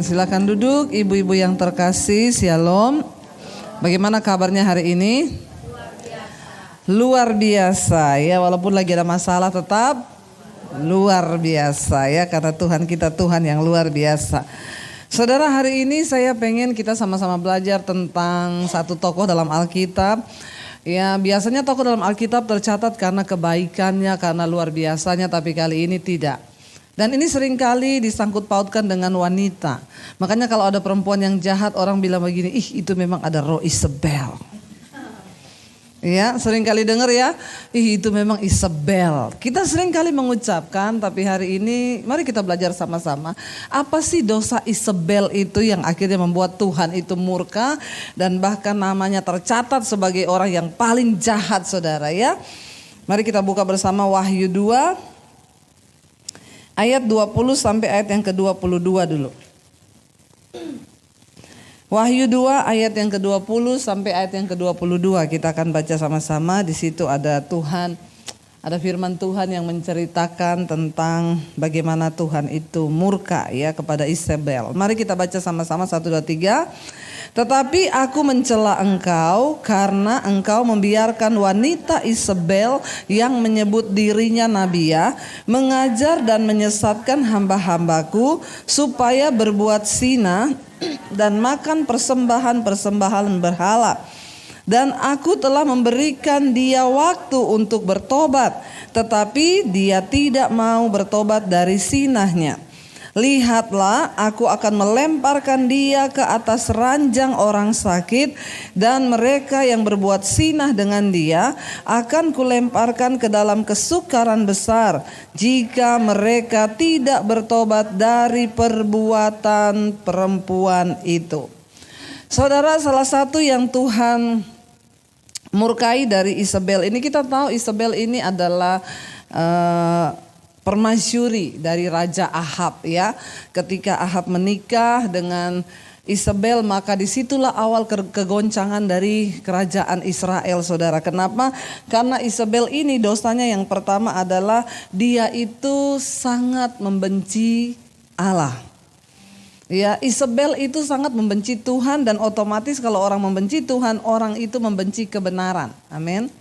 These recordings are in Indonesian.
Silakan duduk, ibu-ibu yang terkasih, shalom. Bagaimana kabarnya hari ini? Luar biasa ya, walaupun lagi ada masalah tetap luar biasa ya, karena Tuhan kita Tuhan yang luar biasa. Saudara, hari ini saya pengen kita sama-sama belajar tentang satu tokoh dalam Alkitab. Ya, biasanya tokoh dalam Alkitab tercatat karena kebaikannya, karena luar biasanya, tapi kali ini tidak. Dan ini seringkali disangkut pautkan dengan wanita. Makanya kalau ada perempuan yang jahat, orang bilang begini, ih itu memang ada roh Isabel. Ya, seringkali dengar ya, ih itu memang Isabel. Kita seringkali mengucapkan, tapi hari ini mari kita belajar sama-sama. Apa sih dosa Isabel itu yang akhirnya membuat Tuhan itu murka dan bahkan namanya tercatat sebagai orang yang paling jahat, saudara ya. Mari kita buka bersama Wahyu 2. Ayat 20 sampai ayat yang ke-22 dulu. Wahyu 2 ayat yang ke-20 sampai ayat yang ke-22 kita akan baca sama-sama. Di situ ada Tuhan, ada firman Tuhan yang menceritakan tentang bagaimana Tuhan itu murka ya kepada Isabel. Mari kita baca sama-sama 1 2 3. Tetapi aku mencela engkau karena engkau membiarkan wanita Isabel yang menyebut dirinya nabiya mengajar dan menyesatkan hamba-hambaku supaya berbuat zina dan makan persembahan-persembahan berhala. Dan aku telah memberikan dia waktu untuk bertobat, tetapi dia tidak mau bertobat dari zinahnya. Lihatlah, aku akan melemparkan dia ke atas ranjang orang sakit, dan mereka yang berbuat zina dengan dia akan kulemparkan ke dalam kesukaran besar jika mereka tidak bertobat dari perbuatan perempuan itu. Saudara, salah satu yang Tuhan murkai dari Isabel ini, kita tahu Isabel ini adalah permasyuri dari Raja Ahab ya. Ketika Ahab menikah dengan Isabel, maka disitulah awal kegoncangan dari kerajaan Israel, saudara. Kenapa? Karena Isabel ini dosanya yang pertama adalah dia itu sangat membenci Allah. Ya, Isabel itu sangat membenci Tuhan, dan otomatis kalau orang membenci Tuhan, orang itu membenci kebenaran. Amin.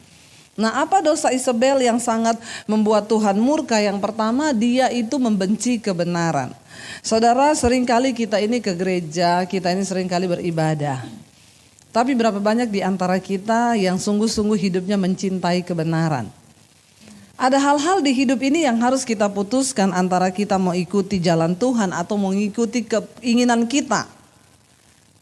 Nah, apa dosa Isabel yang sangat membuat Tuhan murka? Yang pertama, dia itu membenci kebenaran. Saudara, seringkali kita ini ke gereja, kita ini seringkali beribadah. Tapi berapa banyak di antara kita yang sungguh-sungguh hidupnya mencintai kebenaran? Ada hal-hal di hidup ini yang harus kita putuskan antara kita mau ikuti jalan Tuhan atau mau ikuti keinginan kita.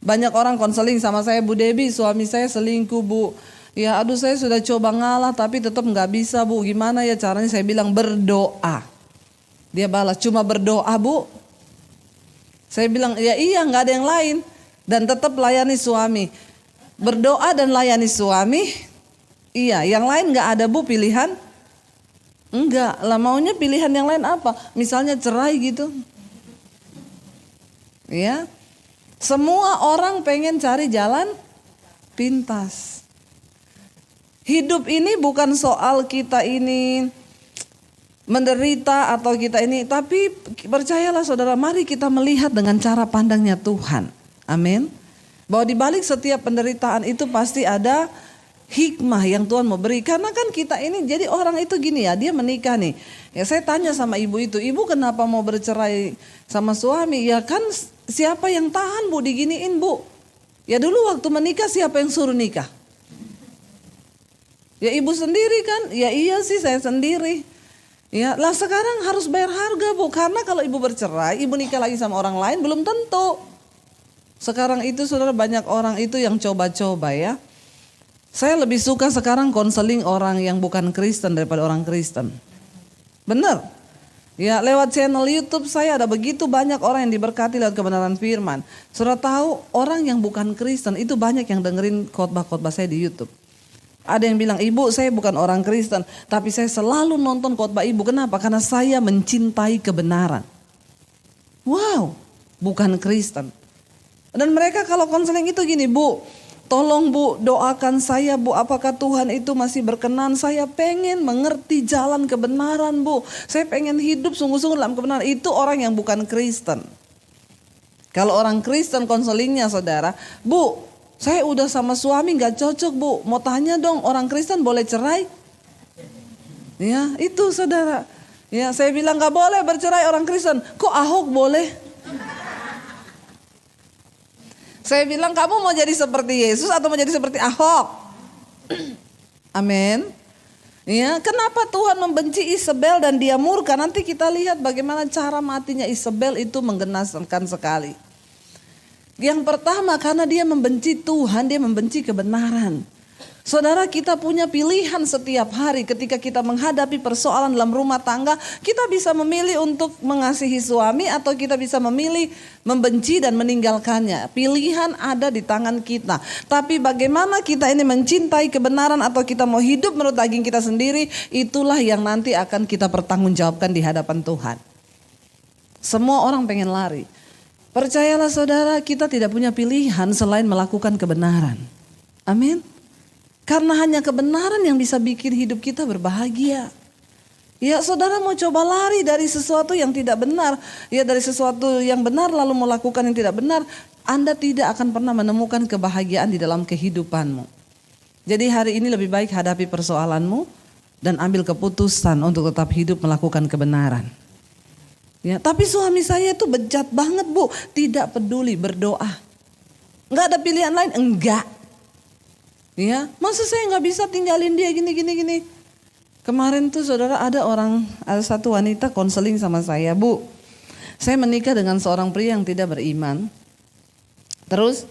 Banyak orang konseling sama saya, Bu Debbie, suami saya selingkuh, Bu. Ya aduh, saya sudah coba ngalah tapi tetap gak bisa, Bu. Gimana ya caranya? Saya bilang berdoa. Dia balas, cuma berdoa, Bu. Saya bilang ya iya, gak ada yang lain. Dan tetap layani suami. Berdoa dan layani suami. Iya, yang lain gak ada, Bu, pilihan? Enggak lah, maunya pilihan yang lain apa? Misalnya cerai gitu. Ya, semua orang pengen cari jalan pintas. Hidup ini bukan soal kita ini menderita atau kita ini, tapi percayalah saudara, mari kita melihat dengan cara pandangnya Tuhan. Amin. Bahwa di balik setiap penderitaan itu pasti ada hikmah yang Tuhan mau beri. Karena kan kita ini, jadi orang itu gini ya, dia menikah nih. Ya saya tanya sama ibu itu, ibu kenapa mau bercerai sama suami? Ya kan siapa yang tahan, Bu, diginiin, Bu. Ya dulu waktu menikah siapa yang suruh nikah? Ya ibu sendiri kan? Ya iya sih, saya sendiri. Ya lah sekarang harus bayar harga, Bu. Karena kalau ibu bercerai, ibu nikah lagi sama orang lain belum tentu. Sekarang itu saudara, banyak orang itu yang coba-coba ya. Saya lebih suka sekarang konseling orang yang bukan Kristen daripada orang Kristen. Benar. Ya lewat channel YouTube saya ada begitu banyak orang yang diberkati lewat kebenaran firman. Saudara tahu, orang yang bukan Kristen itu banyak yang dengerin khotbah-khotbah saya di YouTube. Ada yang bilang, ibu saya bukan orang Kristen, tapi saya selalu nonton khotbah ibu. Kenapa? Karena saya mencintai kebenaran. Wow, bukan Kristen. Dan mereka kalau konseling itu gini, Bu, tolong Bu doakan saya, Bu, apakah Tuhan itu masih berkenan? Saya pengen mengerti jalan kebenaran, Bu. Saya pengen hidup sungguh-sungguh dalam kebenaran. Itu orang yang bukan Kristen. Kalau orang Kristen konselingnya saudara, Bu, saya udah sama suami gak cocok Bu, mau tanya dong orang Kristen boleh cerai? Ya itu saudara. Ya saya bilang gak boleh bercerai orang Kristen, kok Ahok boleh? Saya bilang kamu mau jadi seperti Yesus atau mau jadi seperti Ahok? Amin. Ya, kenapa Tuhan membenci Isabel dan dia murka? Nanti kita lihat bagaimana cara matinya Isabel itu menggenaskan sekali. Yang pertama karena dia membenci Tuhan, dia membenci kebenaran. Saudara, kita punya pilihan setiap hari ketika kita menghadapi persoalan dalam rumah tangga. Kita bisa memilih untuk mengasihi suami atau kita bisa memilih membenci dan meninggalkannya. Pilihan ada di tangan kita. Tapi bagaimana kita ini mencintai kebenaran atau kita mau hidup menurut daging kita sendiri, itulah yang nanti akan kita pertanggungjawabkan di hadapan Tuhan. Semua orang pengen lari. Percayalah saudara, kita tidak punya pilihan selain melakukan kebenaran. Amin. Karena hanya kebenaran yang bisa bikin hidup kita berbahagia. Ya saudara mau coba lari dari sesuatu yang tidak benar. Ya dari sesuatu yang benar lalu melakukan yang tidak benar. Anda tidak akan pernah menemukan kebahagiaan di dalam kehidupanmu. Jadi hari ini lebih baik hadapi persoalanmu. Dan ambil keputusan untuk tetap hidup melakukan kebenaran. Ya, tapi suami saya itu bejat banget Bu. Tidak peduli berdoa. Enggak ada pilihan lain? Enggak. Ya, masa saya nggak bisa tinggalin dia gini. Kemarin tuh saudara ada satu wanita konseling sama saya, Bu. Saya menikah dengan seorang pria yang tidak beriman. Terus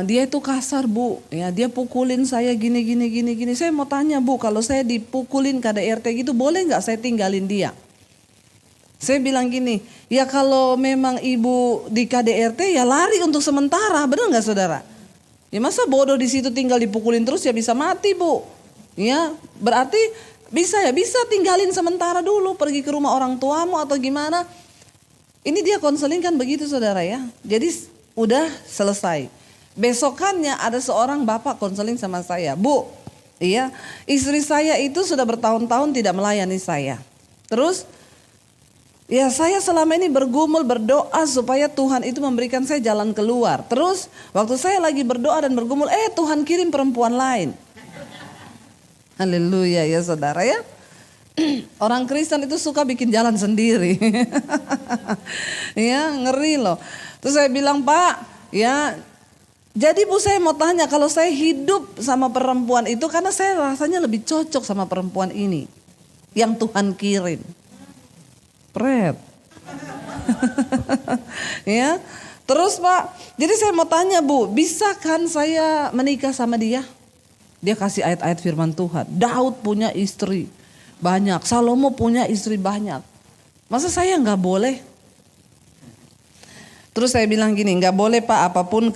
dia itu kasar Bu, ya dia pukulin saya gini. Saya mau tanya Bu, kalau saya dipukulin KDRT gitu boleh nggak saya tinggalin dia? Saya bilang gini, ya kalau memang ibu di KDRT ya lari untuk sementara, benar nggak saudara? Ya masa bodoh di situ tinggal dipukulin terus ya bisa mati Bu. Ya berarti bisa tinggalin sementara dulu pergi ke rumah orang tuamu atau gimana. Ini dia konseling kan begitu saudara ya. Jadi udah selesai. Besokannya ada seorang bapak konseling sama saya. Bu, iya istri saya itu sudah bertahun-tahun tidak melayani saya. Terus ya saya selama ini bergumul berdoa supaya Tuhan itu memberikan saya jalan keluar. Terus waktu saya lagi berdoa dan bergumul, Tuhan kirim perempuan lain. Haleluya ya saudara ya. Orang Kristen itu suka bikin jalan sendiri. Ya ngeri loh. Terus saya bilang Pak, ya jadi Bu saya mau tanya kalau saya hidup sama perempuan itu karena saya rasanya lebih cocok sama perempuan ini. Yang Tuhan kirim. Pret. Ya. Terus Pak, jadi saya mau tanya Bu, bisa kan saya menikah sama dia? Dia kasih ayat-ayat firman Tuhan. Daud punya istri banyak, Salomo punya istri banyak. Masa saya nggak boleh? Terus saya bilang gini, nggak boleh Pak apapun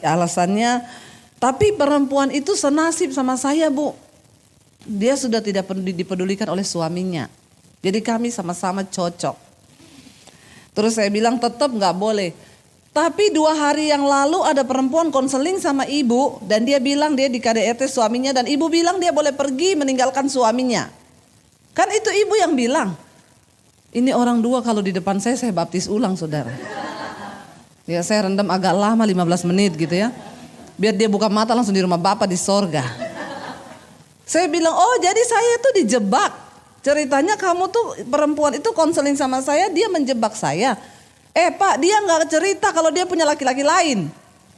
alasannya. Tapi perempuan itu senasib sama saya Bu. Dia sudah tidak dipedulikan oleh suaminya. Jadi kami sama-sama cocok. Terus saya bilang tetap gak boleh. Tapi 2 hari yang lalu ada perempuan konseling sama ibu. Dan dia bilang dia di KDRT suaminya. Dan ibu bilang dia boleh pergi meninggalkan suaminya. Kan itu ibu yang bilang. Ini orang 2 kalau di depan saya baptis ulang saudara. Ya saya rendam agak lama 15 menit gitu ya. Biar dia buka mata langsung di rumah Bapak di sorga. Saya bilang oh jadi saya tuh dijebak. Ceritanya kamu tuh perempuan itu konseling sama saya, dia menjebak saya. Pak dia gak cerita kalau dia punya laki-laki lain.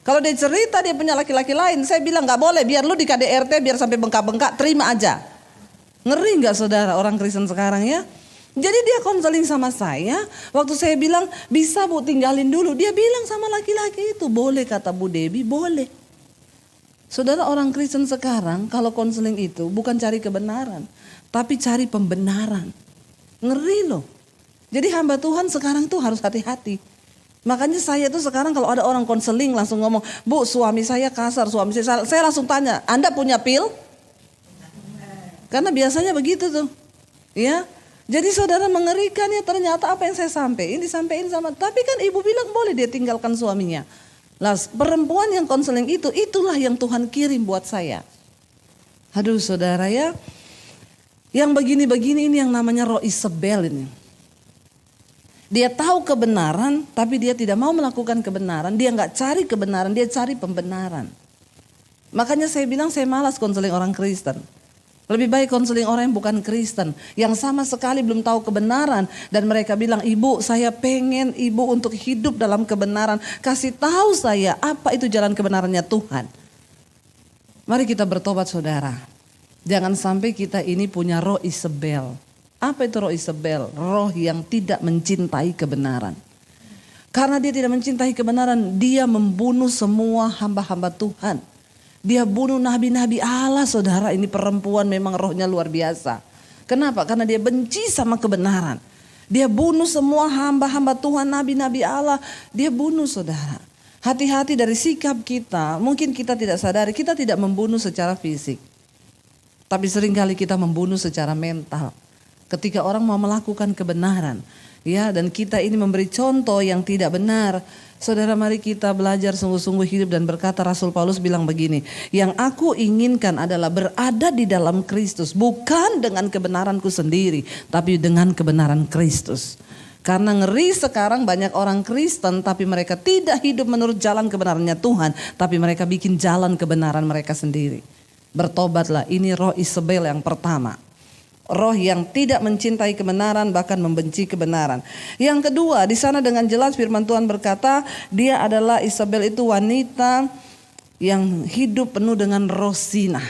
Kalau dia cerita dia punya laki-laki lain, saya bilang gak boleh, biar lu di KDRT biar sampai bengkak-bengkak, terima aja. Ngeri gak saudara orang Kristen sekarang ya? Jadi dia konseling sama saya, waktu saya bilang bisa Bu tinggalin dulu. Dia bilang sama laki-laki itu, boleh kata Bu Debbie, boleh. Saudara orang Kristen sekarang kalau konseling itu bukan cari kebenaran. Tapi cari pembenaran. Ngeri loh. Jadi hamba Tuhan sekarang tuh harus hati-hati. Makanya saya tuh sekarang kalau ada orang konseling langsung ngomong, Bu suami saya kasar, saya langsung tanya, Anda punya pil? Karena biasanya begitu tuh. Ya. Jadi saudara mengerikan ya ternyata apa yang saya sampaikan disampaikan sama. Tapi kan ibu bilang boleh dia tinggalkan suaminya. Lah perempuan yang konseling itu, itulah yang Tuhan kirim buat saya. Aduh saudara ya. Yang begini-begini ini yang namanya roh Isabel ini. Dia tahu kebenaran, tapi dia tidak mau melakukan kebenaran. Dia nggak cari kebenaran, dia cari pembenaran. Makanya saya bilang saya malas konseling orang Kristen. Lebih baik konseling orang yang bukan Kristen, yang sama sekali belum tahu kebenaran. Dan mereka bilang, ibu saya pengen ibu untuk hidup dalam kebenaran. Kasih tahu saya apa itu jalan kebenarannya Tuhan. Mari kita bertobat saudara. Jangan sampai kita ini punya roh Isabel. Apa itu roh Isabel? Roh yang tidak mencintai kebenaran. Karena dia tidak mencintai kebenaran, dia membunuh semua hamba-hamba Tuhan. Dia bunuh nabi-nabi Allah saudara. Ini perempuan memang rohnya luar biasa. Kenapa? Karena dia benci sama kebenaran. Dia bunuh semua hamba-hamba Tuhan, nabi-nabi Allah. Dia bunuh saudara. Hati-hati dari sikap kita. Mungkin kita tidak sadari, kita tidak membunuh secara fisik. Tapi seringkali kita membunuh secara mental. Ketika orang mau melakukan kebenaran, ya, dan kita ini memberi contoh yang tidak benar. Saudara, mari kita belajar sungguh-sungguh hidup dan berkata, Rasul Paulus bilang begini, yang aku inginkan adalah berada di dalam Kristus, bukan dengan kebenaranku sendiri, tapi dengan kebenaran Kristus. Karena ngeri sekarang banyak orang Kristen tapi mereka tidak hidup menurut jalan kebenarannya Tuhan, tapi mereka bikin jalan kebenaran mereka sendiri. Bertobatlah, ini roh Isabel yang pertama. Roh yang tidak mencintai kebenaran, bahkan membenci kebenaran. Yang kedua, di sana dengan jelas firman Tuhan berkata, dia adalah Isabel itu wanita yang hidup penuh dengan roh zina.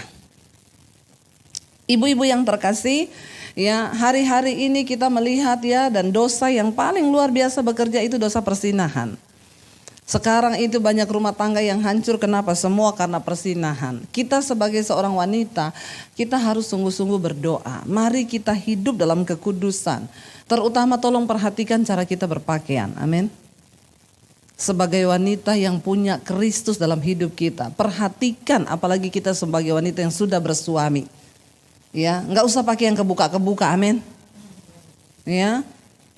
Ibu-ibu yang terkasih, ya, hari-hari ini kita melihat ya, dan dosa yang paling luar biasa bekerja itu dosa persinahan. Sekarang itu banyak rumah tangga yang hancur, kenapa? Semua karena persinahan. Kita sebagai seorang wanita, kita harus sungguh-sungguh berdoa. Mari kita hidup dalam kekudusan. Terutama tolong perhatikan cara kita berpakaian. Amin. Sebagai wanita yang punya Kristus dalam hidup kita, perhatikan apalagi kita sebagai wanita yang sudah bersuami. Ya, nggak usah pakai yang kebuka-kebuka. Amin. Ya.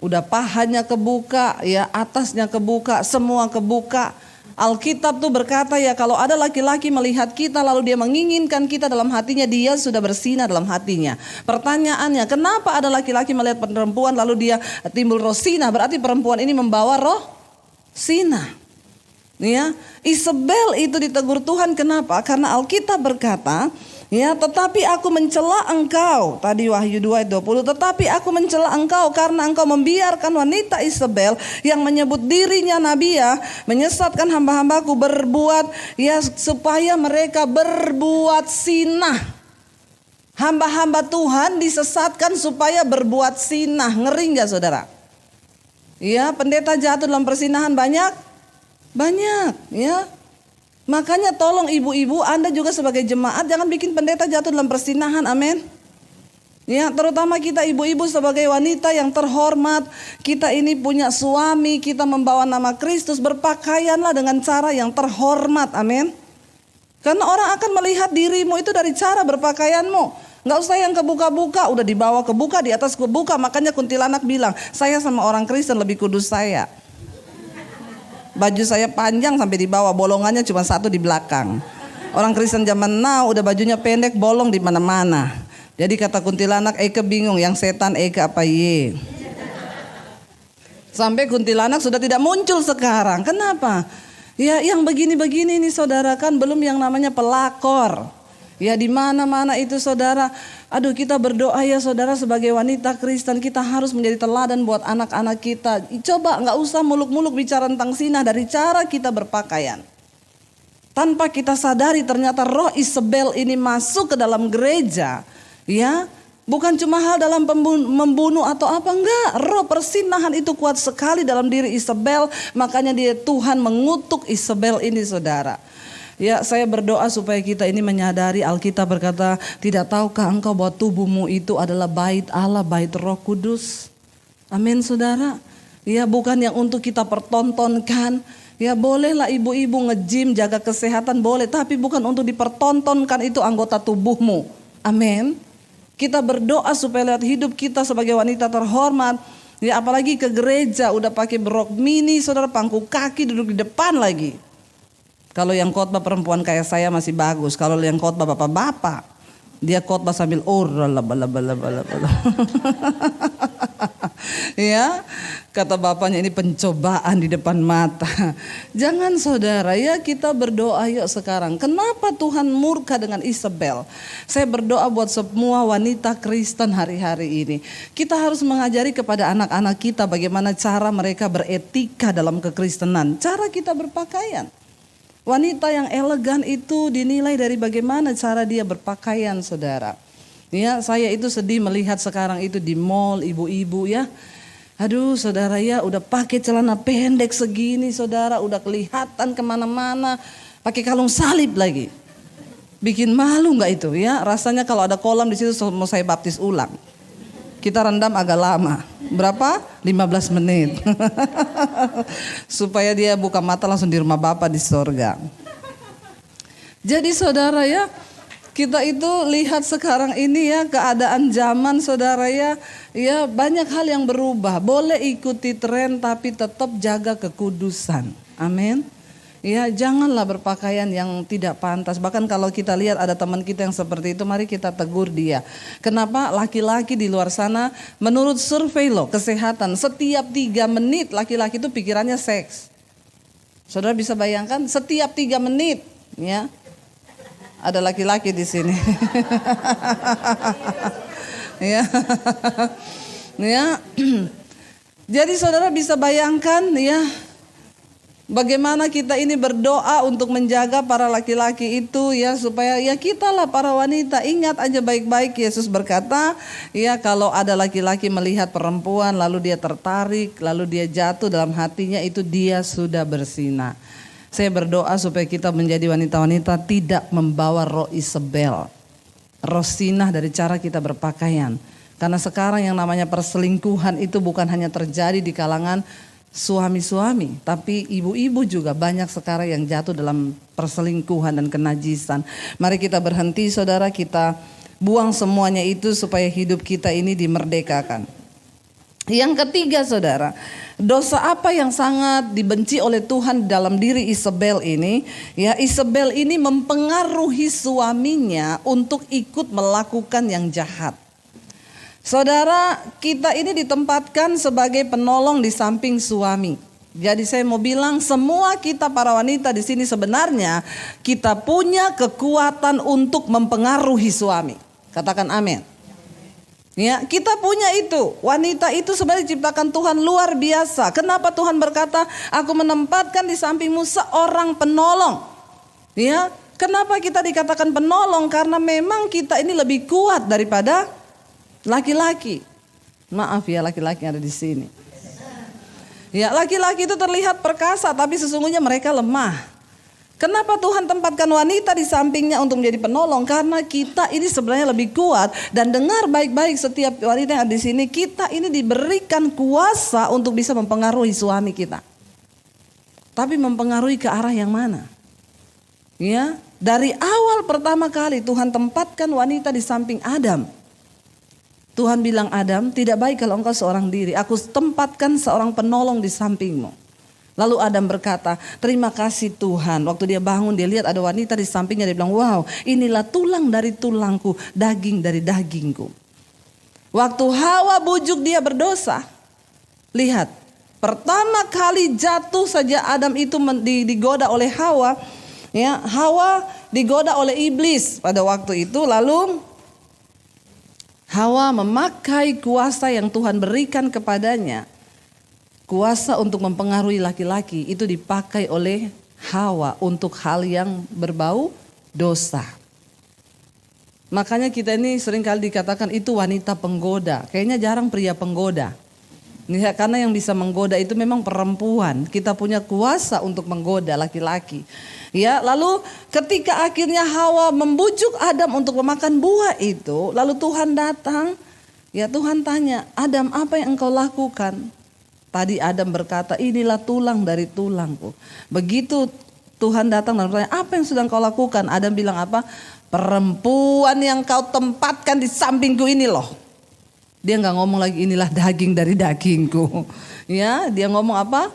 Udah pahanya kebuka, ya atasnya kebuka, semua kebuka. Alkitab tuh berkata ya, kalau ada laki-laki melihat kita lalu dia menginginkan kita dalam hatinya, dia sudah berzina dalam hatinya. Pertanyaannya, kenapa ada laki-laki melihat perempuan lalu dia timbul roh zina? Berarti perempuan ini membawa roh zina. Ya, Isabel itu ditegur Tuhan, kenapa? Karena Alkitab berkata, ya, tetapi aku mencela engkau. Tadi Wahyu 2 ayat 20. Tetapi aku mencela engkau karena engkau membiarkan wanita Isabel yang menyebut dirinya nabiah menyesatkan hamba-hambaku berbuat, ya, supaya mereka berbuat zina. Hamba-hamba Tuhan disesatkan supaya berbuat zina. Ngeri enggak saudara? Ya, pendeta jatuh dalam persinahan banyak, ya. Makanya tolong ibu-ibu, Anda juga sebagai jemaat jangan bikin pendeta jatuh dalam persinahan. Amin. Ya, terutama kita ibu-ibu sebagai wanita yang terhormat, kita ini punya suami, kita membawa nama Kristus, berpakaianlah dengan cara yang terhormat. Amin. Karena orang akan melihat dirimu itu dari cara berpakaianmu. Gak usah yang kebuka-buka, udah dibawa kebuka, di atas kebuka. Makanya kuntilanak bilang, saya sama orang Kristen lebih kudus saya. Baju saya panjang sampai di bawah, bolongannya cuma satu di belakang. Orang Kristen zaman now udah bajunya pendek, bolong di mana-mana. Jadi kata kuntilanak, Eke bingung yang setan Eke apa ye. Sampai kuntilanak sudah tidak muncul sekarang. Kenapa? Ya yang begini-begini nih saudara, kan belum yang namanya pelakor. Ya di mana-mana itu saudara. Aduh, kita berdoa ya saudara, sebagai wanita Kristen kita harus menjadi teladan buat anak-anak kita. Coba nggak usah muluk-muluk bicara tentang zina, dari cara kita berpakaian. Tanpa kita sadari ternyata roh Isabel ini masuk ke dalam gereja. Ya, bukan cuma hal dalam membunuh atau apa, enggak. Roh persinahan itu kuat sekali dalam diri Isabel. Makanya Tuhan mengutuk Isabel ini saudara. Ya, saya berdoa supaya kita ini menyadari, Alkitab berkata, tidak tahukah engkau bahwa tubuhmu itu adalah bait Allah, bait Roh Kudus. Amin saudara. Ya, bukan yang untuk kita pertontonkan. Ya, bolehlah ibu-ibu nge-gym, jaga kesehatan boleh, tapi bukan untuk dipertontonkan, itu anggota tubuhmu. Amin. Kita berdoa supaya lihat hidup kita sebagai wanita terhormat. Ya, apalagi ke gereja udah pakai rok mini, saudara, pangku kaki, duduk di depan lagi. Kalau yang khotbah perempuan kayak saya masih bagus. Kalau yang khotbah bapak-bapak, dia khotbah sambil Ya, kata bapaknya ini pencobaan di depan mata. Jangan saudara ya, kita berdoa yuk sekarang. Kenapa Tuhan murka dengan Isabel? Saya berdoa buat semua wanita Kristen hari-hari ini. Kita harus mengajari kepada anak-anak kita bagaimana cara mereka beretika dalam kekristenan. Cara kita berpakaian. Wanita yang elegan itu dinilai dari bagaimana cara dia berpakaian, saudara. Ya, saya itu sedih melihat sekarang itu di mall ibu-ibu ya. Aduh saudara ya, udah pakai celana pendek segini saudara, udah kelihatan kemana-mana, pakai kalung salib lagi. Bikin malu nggak itu ya? Rasanya kalau ada kolam di situ mau saya baptis ulang. Kita rendam agak lama. Berapa? 15 menit. Supaya dia buka mata langsung di rumah Bapa di sorga. Jadi saudara ya, kita itu lihat sekarang ini ya, keadaan zaman saudara ya, ya banyak hal yang berubah. Boleh ikuti tren tapi tetap jaga kekudusan. Amin. Ya, janganlah berpakaian yang tidak pantas. Bahkan kalau kita lihat ada teman kita yang seperti itu, mari kita tegur dia. Kenapa laki-laki di luar sana, menurut survei loh kesehatan, setiap 3 menit laki-laki itu pikirannya seks. Saudara bisa bayangkan setiap 3 menit ya. Ada laki-laki di sini. Ya. Ya. Jadi saudara bisa bayangkan ya, bagaimana kita ini berdoa untuk menjaga para laki-laki itu ya, supaya ya kita lah para wanita ingat aja baik-baik Yesus berkata ya, kalau ada laki-laki melihat perempuan lalu dia tertarik, lalu dia jatuh dalam hatinya, itu dia sudah berzina. Saya berdoa supaya kita menjadi wanita-wanita tidak membawa roh Isabel, roh sinah dari cara kita berpakaian. Karena sekarang yang namanya perselingkuhan itu bukan hanya terjadi di kalangan suami-suami, tapi ibu-ibu juga banyak sekarang yang jatuh dalam perselingkuhan dan kenajisan. Mari kita berhenti saudara, kita buang semuanya itu supaya hidup kita ini dimerdekakan. Yang ketiga saudara, dosa apa yang sangat dibenci oleh Tuhan dalam diri Isabel ini? Ya, Isabel ini mempengaruhi suaminya untuk ikut melakukan yang jahat. Saudara, kita ini ditempatkan sebagai penolong di samping suami. Jadi saya mau bilang semua kita para wanita di sini sebenarnya kita punya kekuatan untuk mempengaruhi suami. Katakan amin. Ya, kita punya itu. Wanita itu sebenarnya diciptakan Tuhan luar biasa. Kenapa Tuhan berkata, aku menempatkan di sampingmu seorang penolong. Ya, kenapa kita dikatakan penolong? Karena memang kita ini lebih kuat daripada laki-laki. Maaf ya laki-laki yang ada di sini. Ya, laki-laki itu terlihat perkasa tapi sesungguhnya mereka lemah. Kenapa Tuhan tempatkan wanita di sampingnya untuk menjadi penolong? Karena kita ini sebenarnya lebih kuat. Dan dengar baik-baik setiap wanita yang ada di sini, kita ini diberikan kuasa untuk bisa mempengaruhi suami kita. Tapi mempengaruhi ke arah yang mana? Ya, dari awal pertama kali Tuhan tempatkan wanita di samping Adam. Tuhan bilang, Adam, tidak baik kalau engkau seorang diri. Aku tempatkan seorang penolong di sampingmu. Lalu Adam berkata, terima kasih Tuhan. Waktu dia bangun dia lihat ada wanita di sampingnya. Dia bilang, wow, inilah tulang dari tulangku, daging dari dagingku. Waktu Hawa bujuk dia berdosa. Lihat, pertama kali jatuh saja Adam itu digoda oleh Hawa. Ya, Hawa digoda oleh iblis pada waktu itu. Lalu Hawa memakai kuasa yang Tuhan berikan kepadanya. Kuasa untuk mempengaruhi laki-laki itu dipakai oleh Hawa untuk hal yang berbau dosa. Makanya kita ini seringkali dikatakan itu wanita penggoda. Kayaknya jarang pria penggoda. Ya, karena yang bisa menggoda itu memang perempuan. Kita punya kuasa untuk menggoda laki-laki. Ya, lalu ketika akhirnya Hawa membujuk Adam untuk memakan buah itu, lalu Tuhan datang. Ya, Tuhan tanya, Adam, apa yang engkau lakukan? Tadi Adam berkata, inilah tulang dari tulangku. Begitu Tuhan datang dan bertanya, apa yang sedang kau lakukan? Adam bilang apa? Perempuan yang kau tempatkan di sampingku ini loh. Dia nggak ngomong lagi inilah daging dari dagingku. Ya, dia ngomong apa?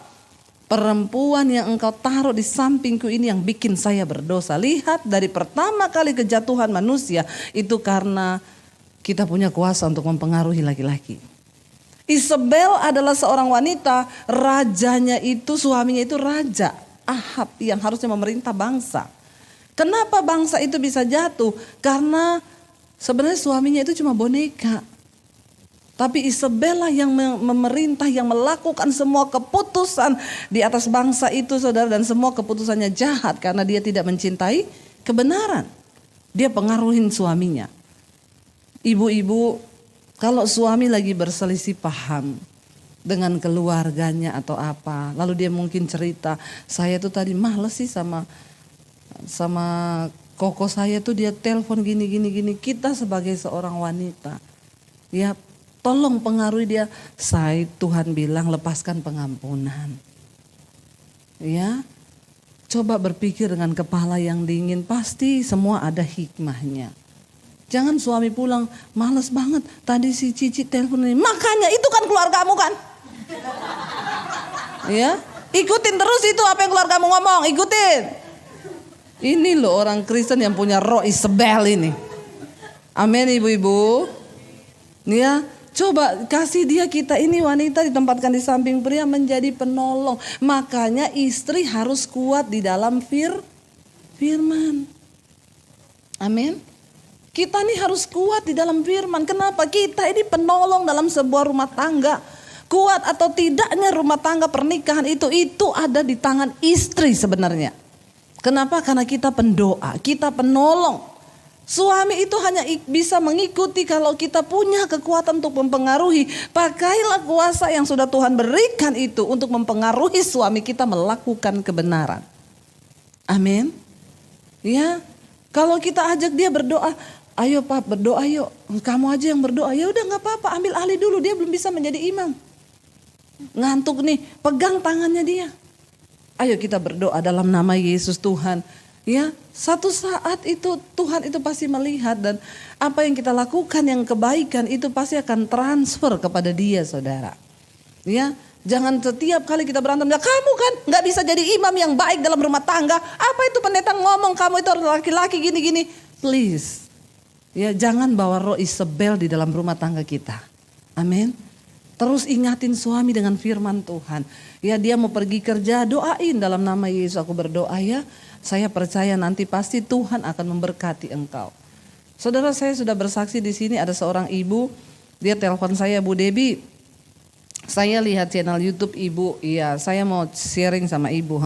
Perempuan yang engkau taruh di sampingku ini yang bikin saya berdosa. Lihat, dari pertama kali kejatuhan manusia itu karena kita punya kuasa untuk mempengaruhi laki-laki. Isabel adalah seorang wanita, rajanya itu, suaminya itu raja Ahab yang harusnya memerintah bangsa. Kenapa bangsa itu bisa jatuh? Karena sebenarnya suaminya itu cuma boneka. Tapi Isabel lah yang memerintah, yang melakukan semua keputusan di atas bangsa itu, saudara. Dan semua keputusannya jahat karena dia tidak mencintai kebenaran. Dia pengaruhin suaminya. Ibu-ibu, kalau suami lagi berselisih paham dengan keluarganya atau apa, lalu dia mungkin cerita, saya tuh tadi males sih sama koko saya tuh, dia telepon gini. Kita sebagai seorang wanita, ya tolong pengaruhi dia. Saya, Tuhan bilang lepaskan pengampunan. Ya, coba berpikir dengan kepala yang dingin, pasti semua ada hikmahnya. Jangan suami pulang, males banget, tadi si Cici telepon ini, makanya itu kan keluargamu kan. Ya, ikutin terus itu apa yang keluargamu ngomong, ikutin. Ini loh orang Kristen yang punya roh Isabel ini. Amin ibu-ibu. Ya, coba kasih dia, kita ini wanita ditempatkan di samping pria menjadi penolong. Makanya istri harus kuat di dalam firman. Amin. Kita nih harus kuat di dalam firman. Kenapa? Kita ini penolong dalam sebuah rumah tangga. Kuat atau tidaknya rumah tangga pernikahan itu ada di tangan istri sebenarnya. Kenapa? Karena kita pendoa, kita penolong. Suami itu hanya bisa mengikuti kalau kita punya kekuatan untuk mempengaruhi. Pakailah kuasa yang sudah Tuhan berikan itu untuk mempengaruhi suami kita melakukan kebenaran. Amin. Ya, kalau kita ajak dia berdoa, ayo Pak berdoa yuk, kamu aja yang berdoa. Ya udah gak apa-apa, ambil alih dulu, dia belum bisa menjadi imam. Ngantuk nih, pegang tangannya dia. Ayo kita berdoa dalam nama Yesus Tuhan. Ya, satu saat itu Tuhan itu pasti melihat, dan apa yang kita lakukan yang kebaikan itu pasti akan transfer kepada dia, saudara. Ya, jangan setiap kali kita berantem, ya kamu kan gak bisa jadi imam yang baik dalam rumah tangga. Apa itu pendeta ngomong kamu itu laki-laki gini-gini. Please. Ya, jangan bawa roh Isabel di dalam rumah tangga kita. Amin. Terus ingatin suami dengan firman Tuhan. Ya, dia mau pergi kerja, doain dalam nama Yesus, aku berdoa ya. Saya percaya nanti pasti Tuhan akan memberkati engkau. Saudara, saya sudah bersaksi di sini, ada seorang ibu, dia telepon saya, Bu Debbie, saya lihat channel YouTube ibu, iya saya mau sharing sama ibu.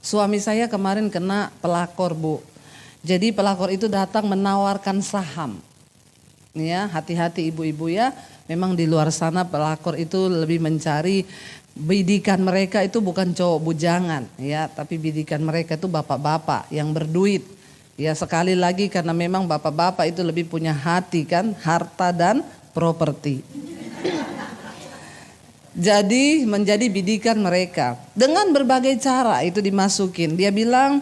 Suami saya kemarin kena pelakor, Bu. Jadi pelakor itu datang menawarkan saham. Ya, hati-hati ibu-ibu ya. Memang di luar sana pelakor itu lebih mencari bidikan mereka itu bukan cowok bujangan ya, tapi bidikan mereka itu bapak-bapak yang berduit. Ya, sekali lagi karena memang bapak-bapak itu lebih punya hati kan, harta dan properti. Jadi menjadi bidikan mereka. Dengan berbagai cara itu dimasukin. Dia bilang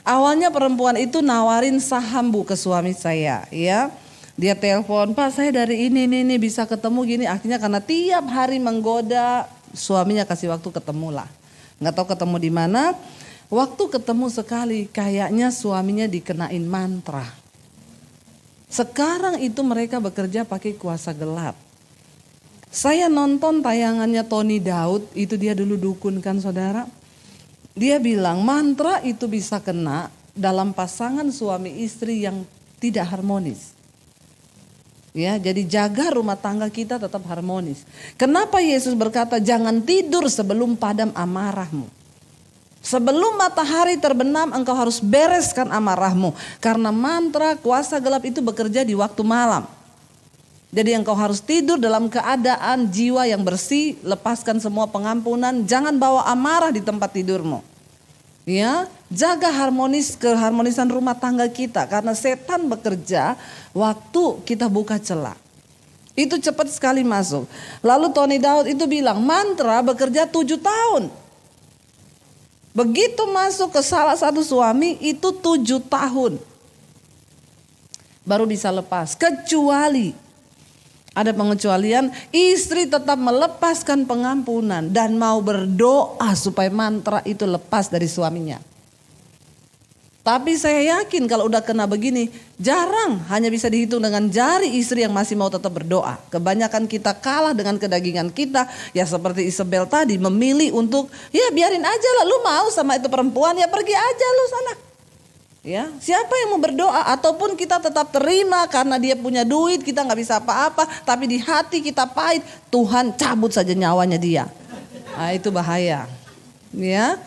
awalnya perempuan itu nawarin saham, Bu, ke suami saya ya. Dia telepon, Pak saya dari ini bisa ketemu gini. Akhirnya karena tiap hari menggoda, suaminya kasih waktu ketemu lah. Nggak tahu ketemu di mana. Waktu ketemu sekali kayaknya suaminya dikenain mantra. Sekarang itu mereka bekerja pakai kuasa gelap. Saya nonton tayangannya Tony Daud, itu dia dulu dukun kan saudara. Dia bilang mantra itu bisa kena dalam pasangan suami istri yang tidak harmonis. Ya, jadi jaga rumah tangga kita tetap harmonis. Kenapa Yesus berkata jangan tidur sebelum padam amarahmu. Sebelum matahari terbenam engkau harus bereskan amarahmu. Karena mantra kuasa gelap itu bekerja di waktu malam. Jadi engkau harus tidur dalam keadaan jiwa yang bersih. Lepaskan semua pengampunan. Jangan bawa amarah di tempat tidurmu. Ya, jaga keharmonisan rumah tangga kita. Karena setan bekerja waktu kita buka celah. Itu cepat sekali masuk. Lalu Tony Daud itu bilang mantra bekerja 7 tahun. Begitu masuk ke salah satu suami itu 7 tahun. Baru bisa lepas. Kecuali ada pengecualian, istri tetap melepaskan pengampunan dan mau berdoa supaya mantra itu lepas dari suaminya. Tapi saya yakin kalau udah kena begini, jarang, hanya bisa dihitung dengan jari istri yang masih mau tetap berdoa. Kebanyakan kita kalah dengan kedagingan kita, ya seperti Isabel tadi memilih untuk, ya biarin aja lah, lu mau sama itu perempuan, ya pergi aja lu sana. Ya, siapa yang mau berdoa? Ataupun kita tetap terima karena dia punya duit, kita nggak bisa apa-apa, tapi di hati kita pahit, Tuhan cabut saja nyawanya dia. Nah, itu bahaya. Ya.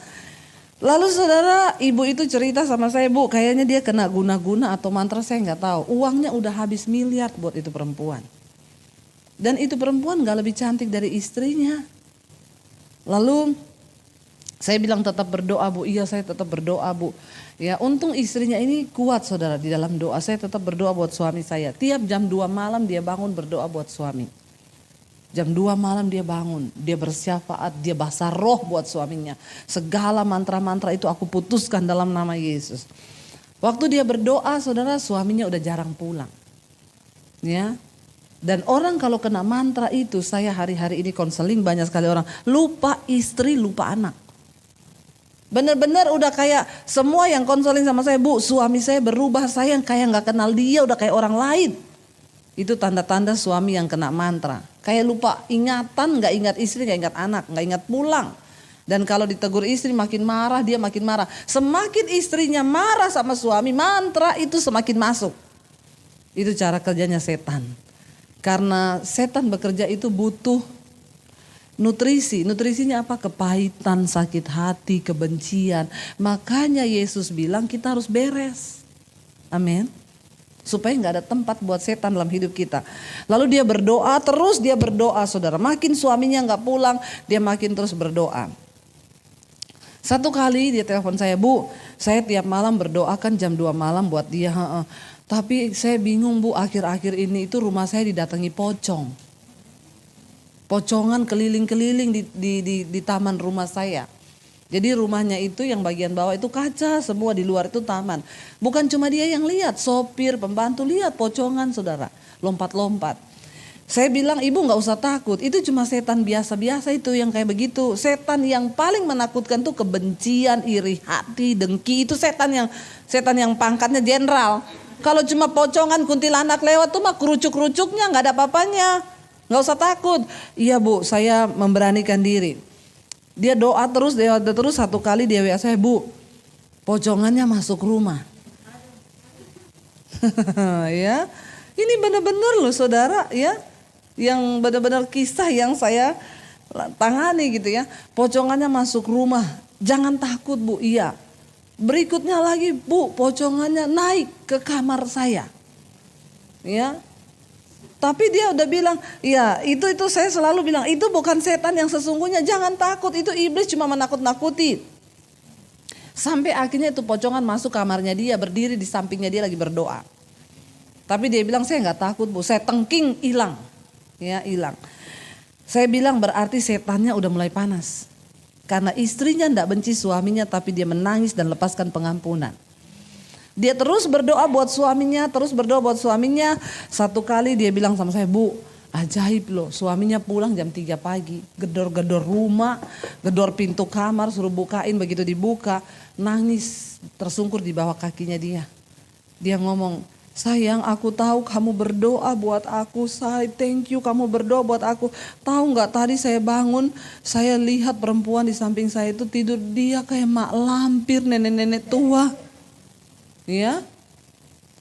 Lalu saudara, ibu itu cerita sama saya, Bu, kayaknya dia kena guna-guna atau mantra, saya nggak tahu. Uangnya udah habis miliar buat itu perempuan. Dan itu perempuan nggak lebih cantik dari istrinya. Lalu saya bilang tetap berdoa, Bu. Iya, saya tetap berdoa, Bu. Ya, untung istrinya ini kuat saudara di dalam doa. Saya tetap berdoa buat suami saya. Tiap jam 2 malam dia bangun berdoa buat suami. Jam 2 malam dia bangun, dia bersyafaat, dia bahasa roh buat suaminya. Segala mantra-mantra itu aku putuskan dalam nama Yesus. Waktu dia berdoa, saudara, suaminya udah jarang pulang. Ya. Dan orang kalau kena mantra itu, saya hari-hari ini konseling banyak sekali orang. Lupa istri, lupa anak. Benar-benar udah kayak semua yang konseling sama saya, Bu, suami saya berubah, saya yang kayak gak kenal dia, udah kayak orang lain. Itu tanda-tanda suami yang kena mantra. Kayak lupa ingatan, gak ingat istri, gak ingat anak, gak ingat pulang. Dan kalau ditegur istri makin marah, dia makin marah. Semakin istrinya marah sama suami, mantra itu semakin masuk. Itu cara kerjanya setan. Karena setan bekerja itu butuh nutrisi. Nutrisinya apa? Kepahitan, sakit hati, kebencian. Makanya Yesus bilang kita harus beres. Amin. Supaya gak ada tempat buat setan dalam hidup kita. Lalu dia berdoa, terus dia berdoa saudara. Makin suaminya gak pulang, dia makin terus berdoa. Satu kali dia telepon saya, Bu, saya tiap malam berdoakan jam 2 malam buat dia. Tapi saya bingung, Bu, akhir-akhir ini itu rumah saya didatangi pocong. Pocongan keliling-keliling di taman rumah saya. Jadi rumahnya itu yang bagian bawah itu kaca, semua di luar itu taman. Bukan cuma dia yang lihat, sopir, pembantu lihat pocongan saudara, lompat-lompat. Saya bilang, ibu gak usah takut, itu cuma setan biasa-biasa itu yang kayak begitu. Setan yang paling menakutkan tuh kebencian, iri hati, dengki, itu setan yang pangkatnya jenderal. Kalau cuma pocongan kuntilanak lewat tuh mah kerucuk-kerucuknya gak ada apa-apanya. Gak usah takut. Iya, Bu, saya memberanikan diri. Dia doa terus, satu kali dia WA saya, Bu, pocongannya masuk rumah. Ya, ini benar-benar loh saudara ya, yang benar-benar kisah yang saya tangani gitu ya. Pocongannya masuk rumah, jangan takut, Bu. Iya. Berikutnya lagi, Bu, pocongannya naik ke kamar saya. Ya. Tapi dia udah bilang, ya itu saya selalu bilang, itu bukan setan yang sesungguhnya, jangan takut, itu iblis cuma menakut-nakuti. Sampai akhirnya itu pocongan masuk kamarnya dia, berdiri di sampingnya dia lagi berdoa. Tapi dia bilang, saya gak takut, Bu, saya tengking hilang. Ya, hilang. Saya bilang berarti setannya udah mulai panas. Karena istrinya gak benci suaminya, tapi dia menangis dan lepaskan pengampunan. Dia terus berdoa buat suaminya, Satu kali dia bilang sama saya, Bu, ajaib loh, suaminya pulang jam 3 pagi. Gedor-gedor rumah, gedor pintu kamar, suruh bukain, begitu dibuka, nangis tersungkur di bawah kakinya dia. Dia ngomong, sayang, aku tahu kamu berdoa buat aku, say, thank you kamu berdoa buat aku. Tahu gak tadi saya bangun, saya lihat perempuan di samping saya itu tidur, dia kayak mak lampir, nenek-nenek tua. Ya,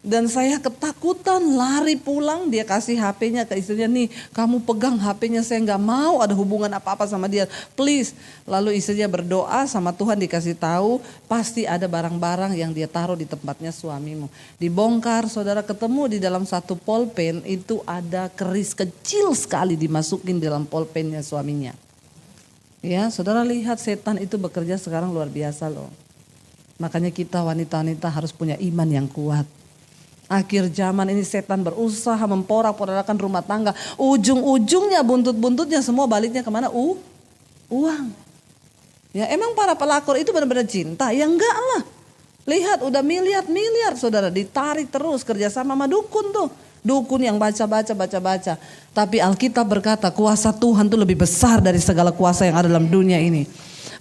dan saya ketakutan lari pulang, dia kasih HP-nya ke istrinya, nih kamu pegang HP-nya, saya gak mau ada hubungan apa-apa sama dia, please. Lalu istrinya berdoa sama Tuhan, dikasih tahu pasti ada barang-barang yang dia taruh di tempatnya suamimu. Dibongkar, saudara, ketemu di dalam satu pulpen itu ada keris kecil sekali dimasukin dalam pulpennya suaminya. Ya, saudara lihat setan itu bekerja sekarang luar biasa loh. Makanya kita wanita-wanita harus punya iman yang kuat. Akhir zaman ini setan berusaha memporak-porandakan rumah tangga. Ujung-ujungnya, buntut-buntutnya semua baliknya kemana? Uang. Ya emang para pelakor itu benar-benar cinta? Ya enggak lah. Lihat udah miliar-miliar saudara ditarik terus kerjasama sama dukun tuh. Dukun yang baca-baca. Tapi Alkitab berkata kuasa Tuhan tuh lebih besar dari segala kuasa yang ada dalam dunia ini.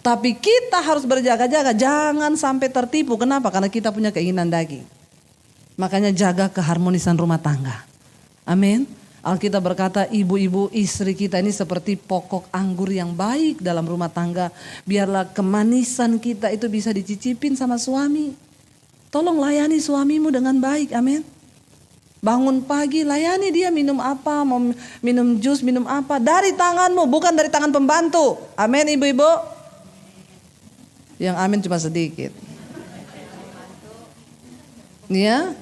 Tapi kita harus berjaga-jaga, jangan sampai tertipu. Kenapa? Karena kita punya keinginan daging. Makanya jaga keharmonisan rumah tangga. Amin. Alkitab berkata ibu-ibu istri kita ini seperti pokok anggur yang baik dalam rumah tangga. Biarlah kemanisan kita itu bisa dicicipin sama suami. Tolong layani suamimu dengan baik, amin. Bangun pagi layani dia minum apa, mau minum jus, minum apa. Dari tanganmu, bukan dari tangan pembantu. Amin ibu-ibu. Yang amin cuma sedikit. Ya.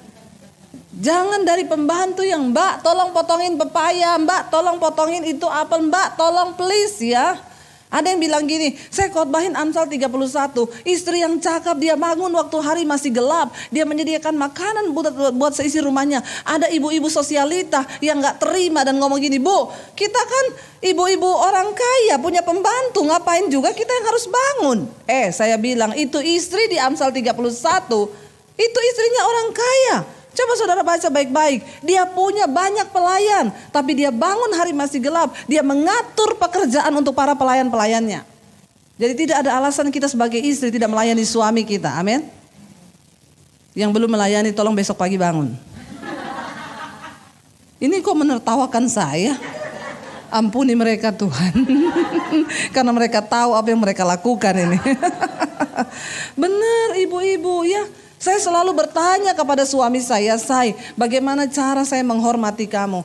Jangan dari pembantu yang mbak tolong potongin pepaya, mbak tolong potongin itu apel, mbak tolong please ya. Ada yang bilang gini, saya khotbahin Amsal 31, istri yang cakap dia bangun waktu hari masih gelap, dia menyediakan makanan buat seisi rumahnya. Ada ibu-ibu sosialita yang gak terima dan ngomong gini, Bu kita kan ibu-ibu orang kaya punya pembantu, ngapain juga kita yang harus bangun. Saya bilang itu istri di Amsal 31, itu istrinya orang kaya. Coba saudara baca baik-baik. Dia punya banyak pelayan. Tapi dia bangun hari masih gelap. Dia mengatur pekerjaan untuk para pelayan-pelayannya. Jadi tidak ada alasan kita sebagai istri tidak melayani suami kita. Amin. Yang belum melayani tolong besok pagi bangun. Ini kok menertawakan saya? Ampuni mereka Tuhan. Karena mereka tahu apa yang mereka lakukan ini. Benar ibu-ibu ya. Saya selalu bertanya kepada suami saya, bagaimana cara saya menghormati kamu?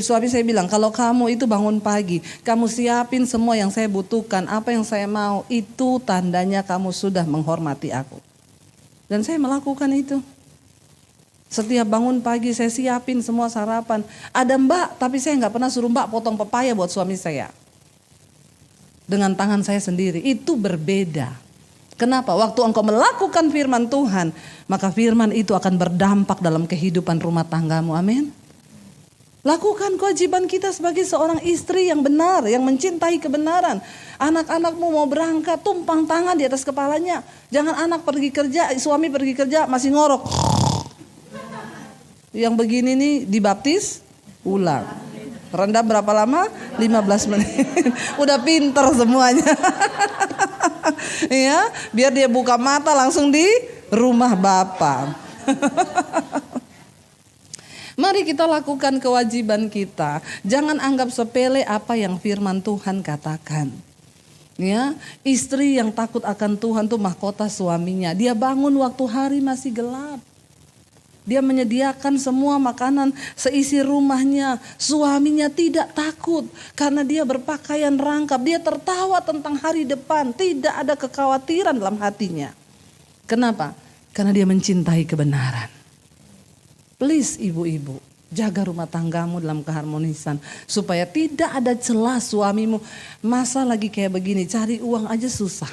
Suami saya bilang, kalau kamu itu bangun pagi, kamu siapin semua yang saya butuhkan, apa yang saya mau, itu tandanya kamu sudah menghormati aku. Dan saya melakukan itu. Setiap bangun pagi saya siapin semua sarapan. Ada mbak, tapi saya nggak pernah suruh mbak potong pepaya buat suami saya. Dengan tangan saya sendiri, itu berbeda. Kenapa? Waktu engkau melakukan firman Tuhan, maka firman itu akan berdampak dalam kehidupan rumah tanggamu. Amin. Lakukan kewajiban kita sebagai seorang istri yang benar, yang mencintai kebenaran. Anak-anakmu mau berangkat, tumpang tangan di atas kepalanya. Jangan anak pergi kerja, suami pergi kerja masih ngorok. Yang begini nih dibaptis, ulang. Rendam berapa lama? 15 menit. Udah pinter semuanya. Ya, biar dia buka mata langsung di rumah Bapa. Mari kita lakukan kewajiban kita. Jangan anggap sepele apa yang firman Tuhan katakan. Ya, istri yang takut akan Tuhan tuh mahkota suaminya. Dia bangun waktu hari masih gelap. Dia menyediakan semua makanan seisi rumahnya. Suaminya tidak takut karena dia berpakaian rangkap. Dia tertawa tentang hari depan. Tidak ada kekhawatiran dalam hatinya. Kenapa? Karena dia mencintai kebenaran. Please ibu-ibu, jaga rumah tanggamu dalam keharmonisan. Supaya tidak ada celah suamimu. Masa lagi kayak begini, cari uang aja susah.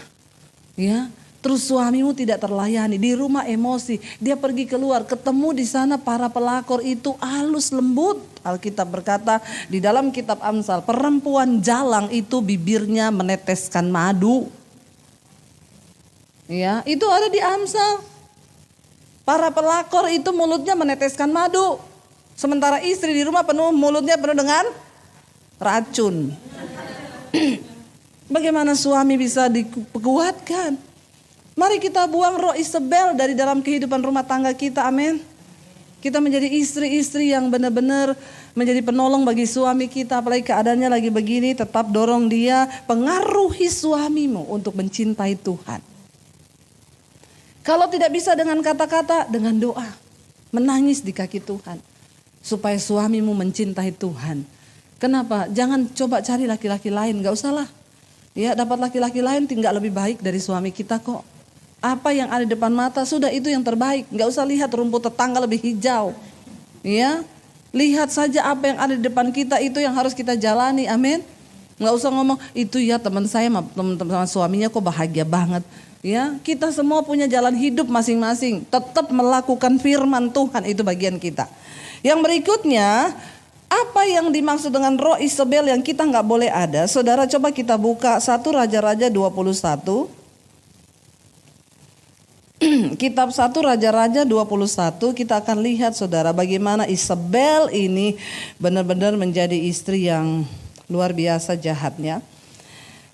Ya. Terus suamimu tidak terlayani, di rumah emosi, dia pergi keluar, ketemu di sana para pelakor itu halus lembut. Alkitab berkata di dalam kitab Amsal, perempuan jalang itu bibirnya meneteskan madu. Ya, itu ada di Amsal. Para pelakor itu mulutnya meneteskan madu. Sementara istri di rumah mulutnya penuh dengan racun. Bagaimana suami bisa dikuatkan? Mari kita buang roh Isabel dari dalam kehidupan rumah tangga kita, amin. Kita menjadi istri-istri yang benar-benar menjadi penolong bagi suami kita. Apalagi keadaannya lagi begini, tetap dorong dia, pengaruhi suamimu untuk mencintai Tuhan. Kalau tidak bisa dengan kata-kata, dengan doa. Menangis di kaki Tuhan. Supaya suamimu mencintai Tuhan. Kenapa? Jangan coba cari laki-laki lain, gak usah lah. Ya, dapat laki-laki lain tinggal lebih baik dari suami kita kok. Apa yang ada di depan mata sudah itu yang terbaik. Gak usah lihat rumput tetangga lebih hijau. Ya, lihat saja apa yang ada di depan kita itu yang harus kita jalani. Amin. Gak usah ngomong itu ya teman saya teman-teman suaminya kok bahagia banget. Ya, kita semua punya jalan hidup masing-masing. Tetap melakukan firman Tuhan itu bagian kita. Yang berikutnya, apa yang dimaksud dengan roh Isabel yang kita gak boleh ada? Saudara coba kita buka 1 Raja-Raja 21. Kitab 1 Raja-Raja 21 kita akan lihat saudara bagaimana Isabel ini benar-benar menjadi istri yang luar biasa jahatnya.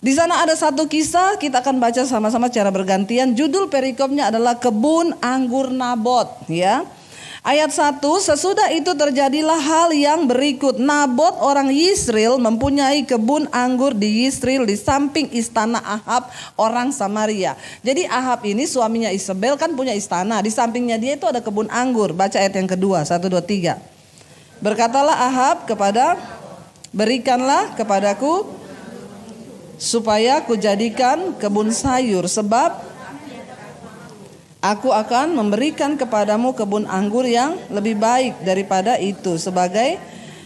Di sana ada satu kisah, kita akan baca sama-sama secara bergantian. Judul perikopnya adalah kebun anggur Nabot, ya. Ayat 1, sesudah itu terjadilah hal yang berikut. Nabot orang Yisrael mempunyai kebun anggur di Yisrael di samping istana Ahab orang Samaria. Jadi Ahab ini suaminya Isabel kan punya istana, di sampingnya dia itu ada kebun anggur. Baca ayat yang kedua, 1, 2, 3. Berkatalah Ahab berikanlah kepadaku supaya kujadikan kebun sayur, sebab aku akan memberikan kepadamu kebun anggur yang lebih baik daripada itu sebagai,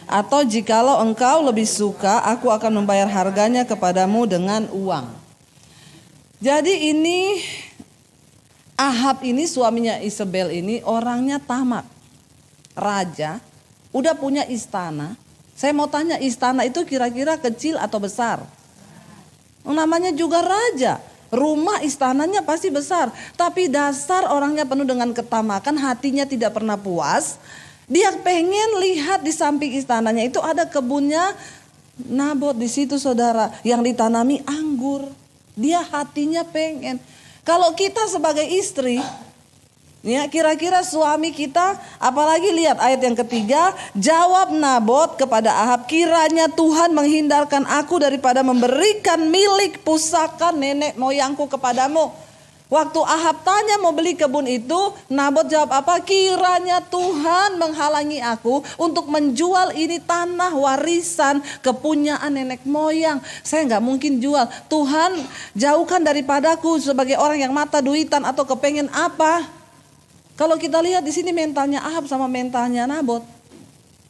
atau jikalau engkau lebih suka, aku akan membayar harganya kepadamu dengan uang. Jadi ini Ahab ini suaminya Isabel ini orangnya tamak, raja, udah punya istana. Saya mau tanya, istana itu kira-kira kecil atau besar? Namanya juga raja, rumah istananya pasti besar. Tapi dasar orangnya penuh dengan ketamakan, hatinya tidak pernah puas. Dia pengen lihat di samping istananya itu ada kebunnya Nabot di situ, saudara, yang ditanami anggur. Dia hatinya pengen. Kalau kita sebagai istri, ya, kira-kira suami kita, apalagi lihat ayat yang ketiga, jawab Nabot kepada Ahab, kiranya Tuhan menghindarkan aku daripada memberikan milik pusaka nenek moyangku kepadamu. Waktu Ahab tanya mau beli kebun itu, Nabot jawab apa? Kiranya Tuhan menghalangi aku untuk menjual ini tanah warisan kepunyaan nenek moyang. Saya nggak mungkin jual. Tuhan jauhkan daripadaku sebagai orang yang mata duitan atau kepengen apa. Kalau kita lihat di sini mentalnya Ahab sama mentalnya Nabot,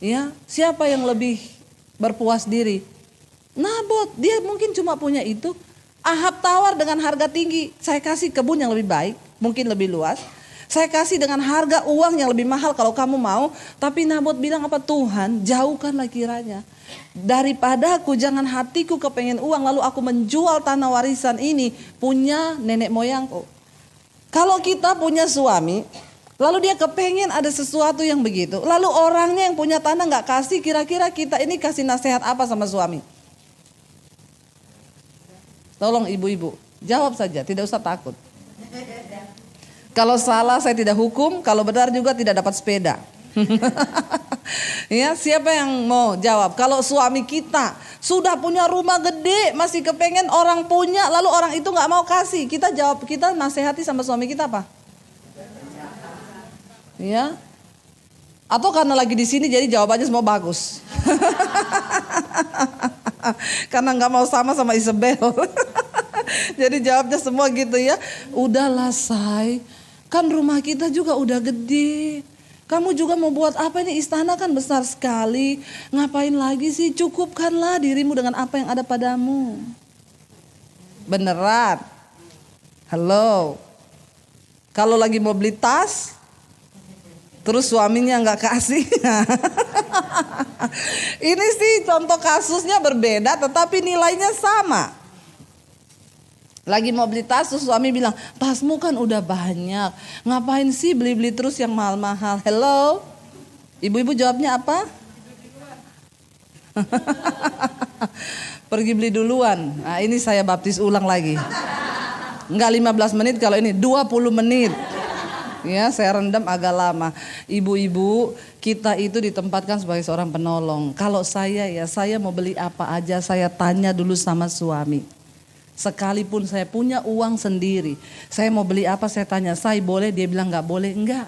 ya, siapa yang lebih berpuas diri? Nabot, dia mungkin cuma punya itu. Ahab tawar dengan harga tinggi, saya kasih kebun yang lebih baik, mungkin lebih luas. Saya kasih dengan harga uang yang lebih mahal kalau kamu mau. Tapi Nabot bilang apa? Tuhan, jauhkanlah kiranya daripada aku, jangan hatiku kepengen uang lalu aku menjual tanah warisan ini punya nenek moyangku. Kalau kita punya suami, lalu dia kepengen ada sesuatu yang begitu, lalu orangnya yang punya tanah gak kasih, kira-kira kita ini kasih nasihat apa sama suami? Tolong ibu-ibu, jawab saja, tidak usah takut. Kalau salah saya tidak hukum, kalau benar juga tidak dapat sepeda. Ya, siapa yang mau jawab? Kalau suami kita sudah punya rumah gede, masih kepengen orang punya, lalu orang itu gak mau kasih, kita jawab, kita nasihati sama suami kita apa? Ya, atau karena lagi di sini jadi jawabannya semua bagus. Karena nggak mau sama Isabel. Jadi jawabnya semua gitu ya. Udahlah say, kan rumah kita juga udah gede. Kamu juga mau buat apa ini, istana kan besar sekali. Ngapain lagi sih, cukupkanlah dirimu dengan apa yang ada padamu. Beneran? Halo. Kalau lagi mau beli tas, terus suaminya nggak kasih. Ini sih contoh kasusnya berbeda tetapi nilainya sama. Lagi mau beli tas, terus suami bilang, tasmu kan udah banyak, ngapain sih beli-beli terus yang mahal-mahal? Hello? Ibu-ibu jawabnya apa? Pergi beli duluan. Nah, ini saya baptis ulang lagi. Enggak 15 menit, kalau ini 20 menit. Ya, saya rendam agak lama. Ibu-ibu, kita itu ditempatkan sebagai seorang penolong. Kalau saya mau beli apa aja, saya tanya dulu sama suami. Sekalipun saya punya uang sendiri, saya mau beli apa saya tanya, saya boleh? Dia bilang nggak boleh, enggak.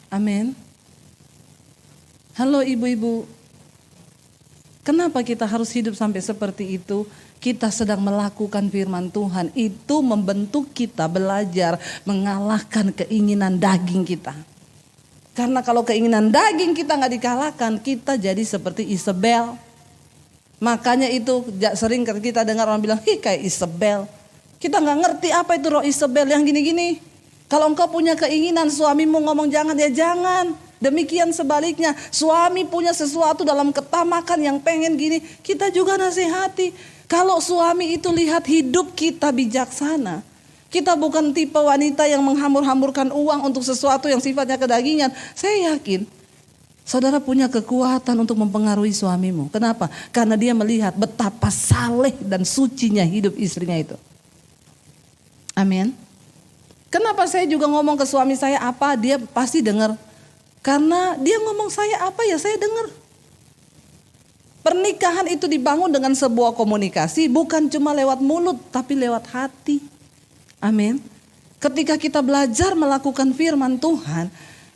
Amin. Halo ibu-ibu, kenapa kita harus hidup sampai seperti itu? Kita sedang melakukan firman Tuhan, itu membentuk kita belajar mengalahkan keinginan daging kita. Karena kalau keinginan daging kita nggak dikalahkan, kita jadi seperti Isabel. Makanya itu sering kita dengar orang bilang, kayak Isabel. Kita nggak ngerti apa itu roh Isabel yang gini-gini. Kalau engkau punya keinginan, suamimu ngomong jangan, ya jangan. Demikian sebaliknya, suami punya sesuatu dalam ketamakan yang pengen gini, kita juga nasihati. Kalau suami itu lihat hidup kita bijaksana, kita bukan tipe wanita yang menghambur-hamburkan uang untuk sesuatu yang sifatnya kedagingan. Saya yakin Saudara punya kekuatan untuk mempengaruhi suamimu. Kenapa? Karena dia melihat betapa saleh dan sucinya hidup istrinya itu. Amin. Kenapa saya juga ngomong ke suami saya apa, dia pasti dengar. Karena dia ngomong saya apa ya saya dengar. Pernikahan itu dibangun dengan sebuah komunikasi, bukan cuma lewat mulut tapi lewat hati. Amin. Ketika kita belajar melakukan firman Tuhan,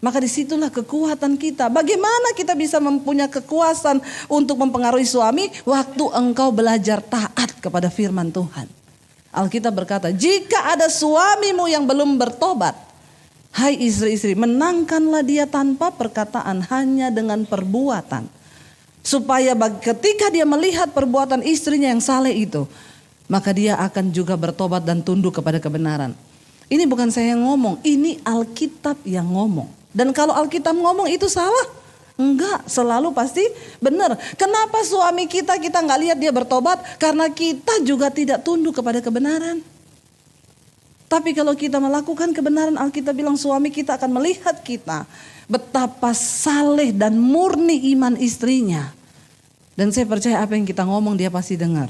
maka disitulah kekuatan kita. Bagaimana kita bisa mempunyai kekuasaan untuk mempengaruhi suami waktu engkau belajar taat kepada firman Tuhan. Alkitab berkata, jika ada suamimu yang belum bertobat, hai istri-istri, menangkanlah dia tanpa perkataan, hanya dengan perbuatan. Supaya ketika dia melihat perbuatan istrinya yang saleh itu, maka dia akan juga bertobat dan tunduk kepada kebenaran. Ini bukan saya yang ngomong, ini Alkitab yang ngomong. Dan kalau Alkitab ngomong itu salah? Enggak, selalu pasti benar. Kenapa suami kita nggak lihat dia bertobat? Karena kita juga tidak tunduk kepada kebenaran. Tapi kalau kita melakukan kebenaran, Alkitab bilang suami kita akan melihat kita betapa saleh dan murni iman istrinya. Dan saya percaya apa yang kita ngomong dia pasti dengar.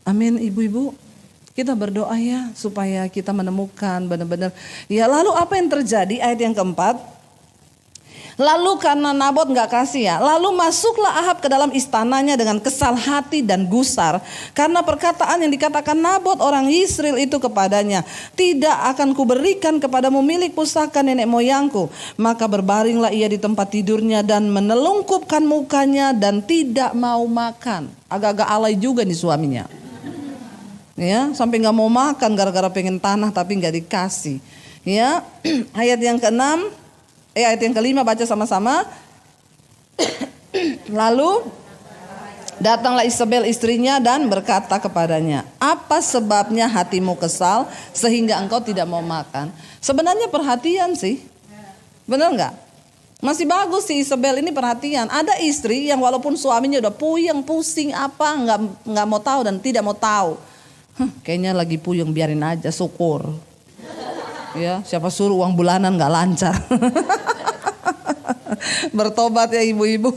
Amin, ibu-ibu. Kita berdoa ya supaya kita menemukan benar-benar. Ya lalu apa yang terjadi? Ayat yang keempat. Lalu karena Nabot gak kasih ya. Lalu masuklah Ahab ke dalam istananya dengan kesal hati dan gusar. Karena perkataan yang dikatakan Nabot orang Yisrael itu kepadanya. Tidak akan kuberikan kepadamu milik pusaka nenek moyangku. Maka berbaringlah ia di tempat tidurnya dan menelungkupkan mukanya dan tidak mau makan. Agak-agak alay juga nih suaminya. Ya, sampai nggak mau makan gara-gara pengen tanah tapi nggak dikasih. Ya, ayat yang ke-6, ayat yang ke-5 baca sama-sama. Lalu datanglah Isabel istrinya dan berkata kepadanya, apa sebabnya hatimu kesal sehingga engkau tidak mau makan? Sebenarnya perhatian sih, benar nggak? Masih bagus si Isabel ini perhatian. Ada istri yang walaupun suaminya udah puyeng, pusing apa, nggak mau tahu dan tidak mau tahu. Kayaknya lagi puyeng, biarin aja, syukur. Ya, siapa suruh uang bulanan nggak lancar. Bertobat ya ibu-ibu.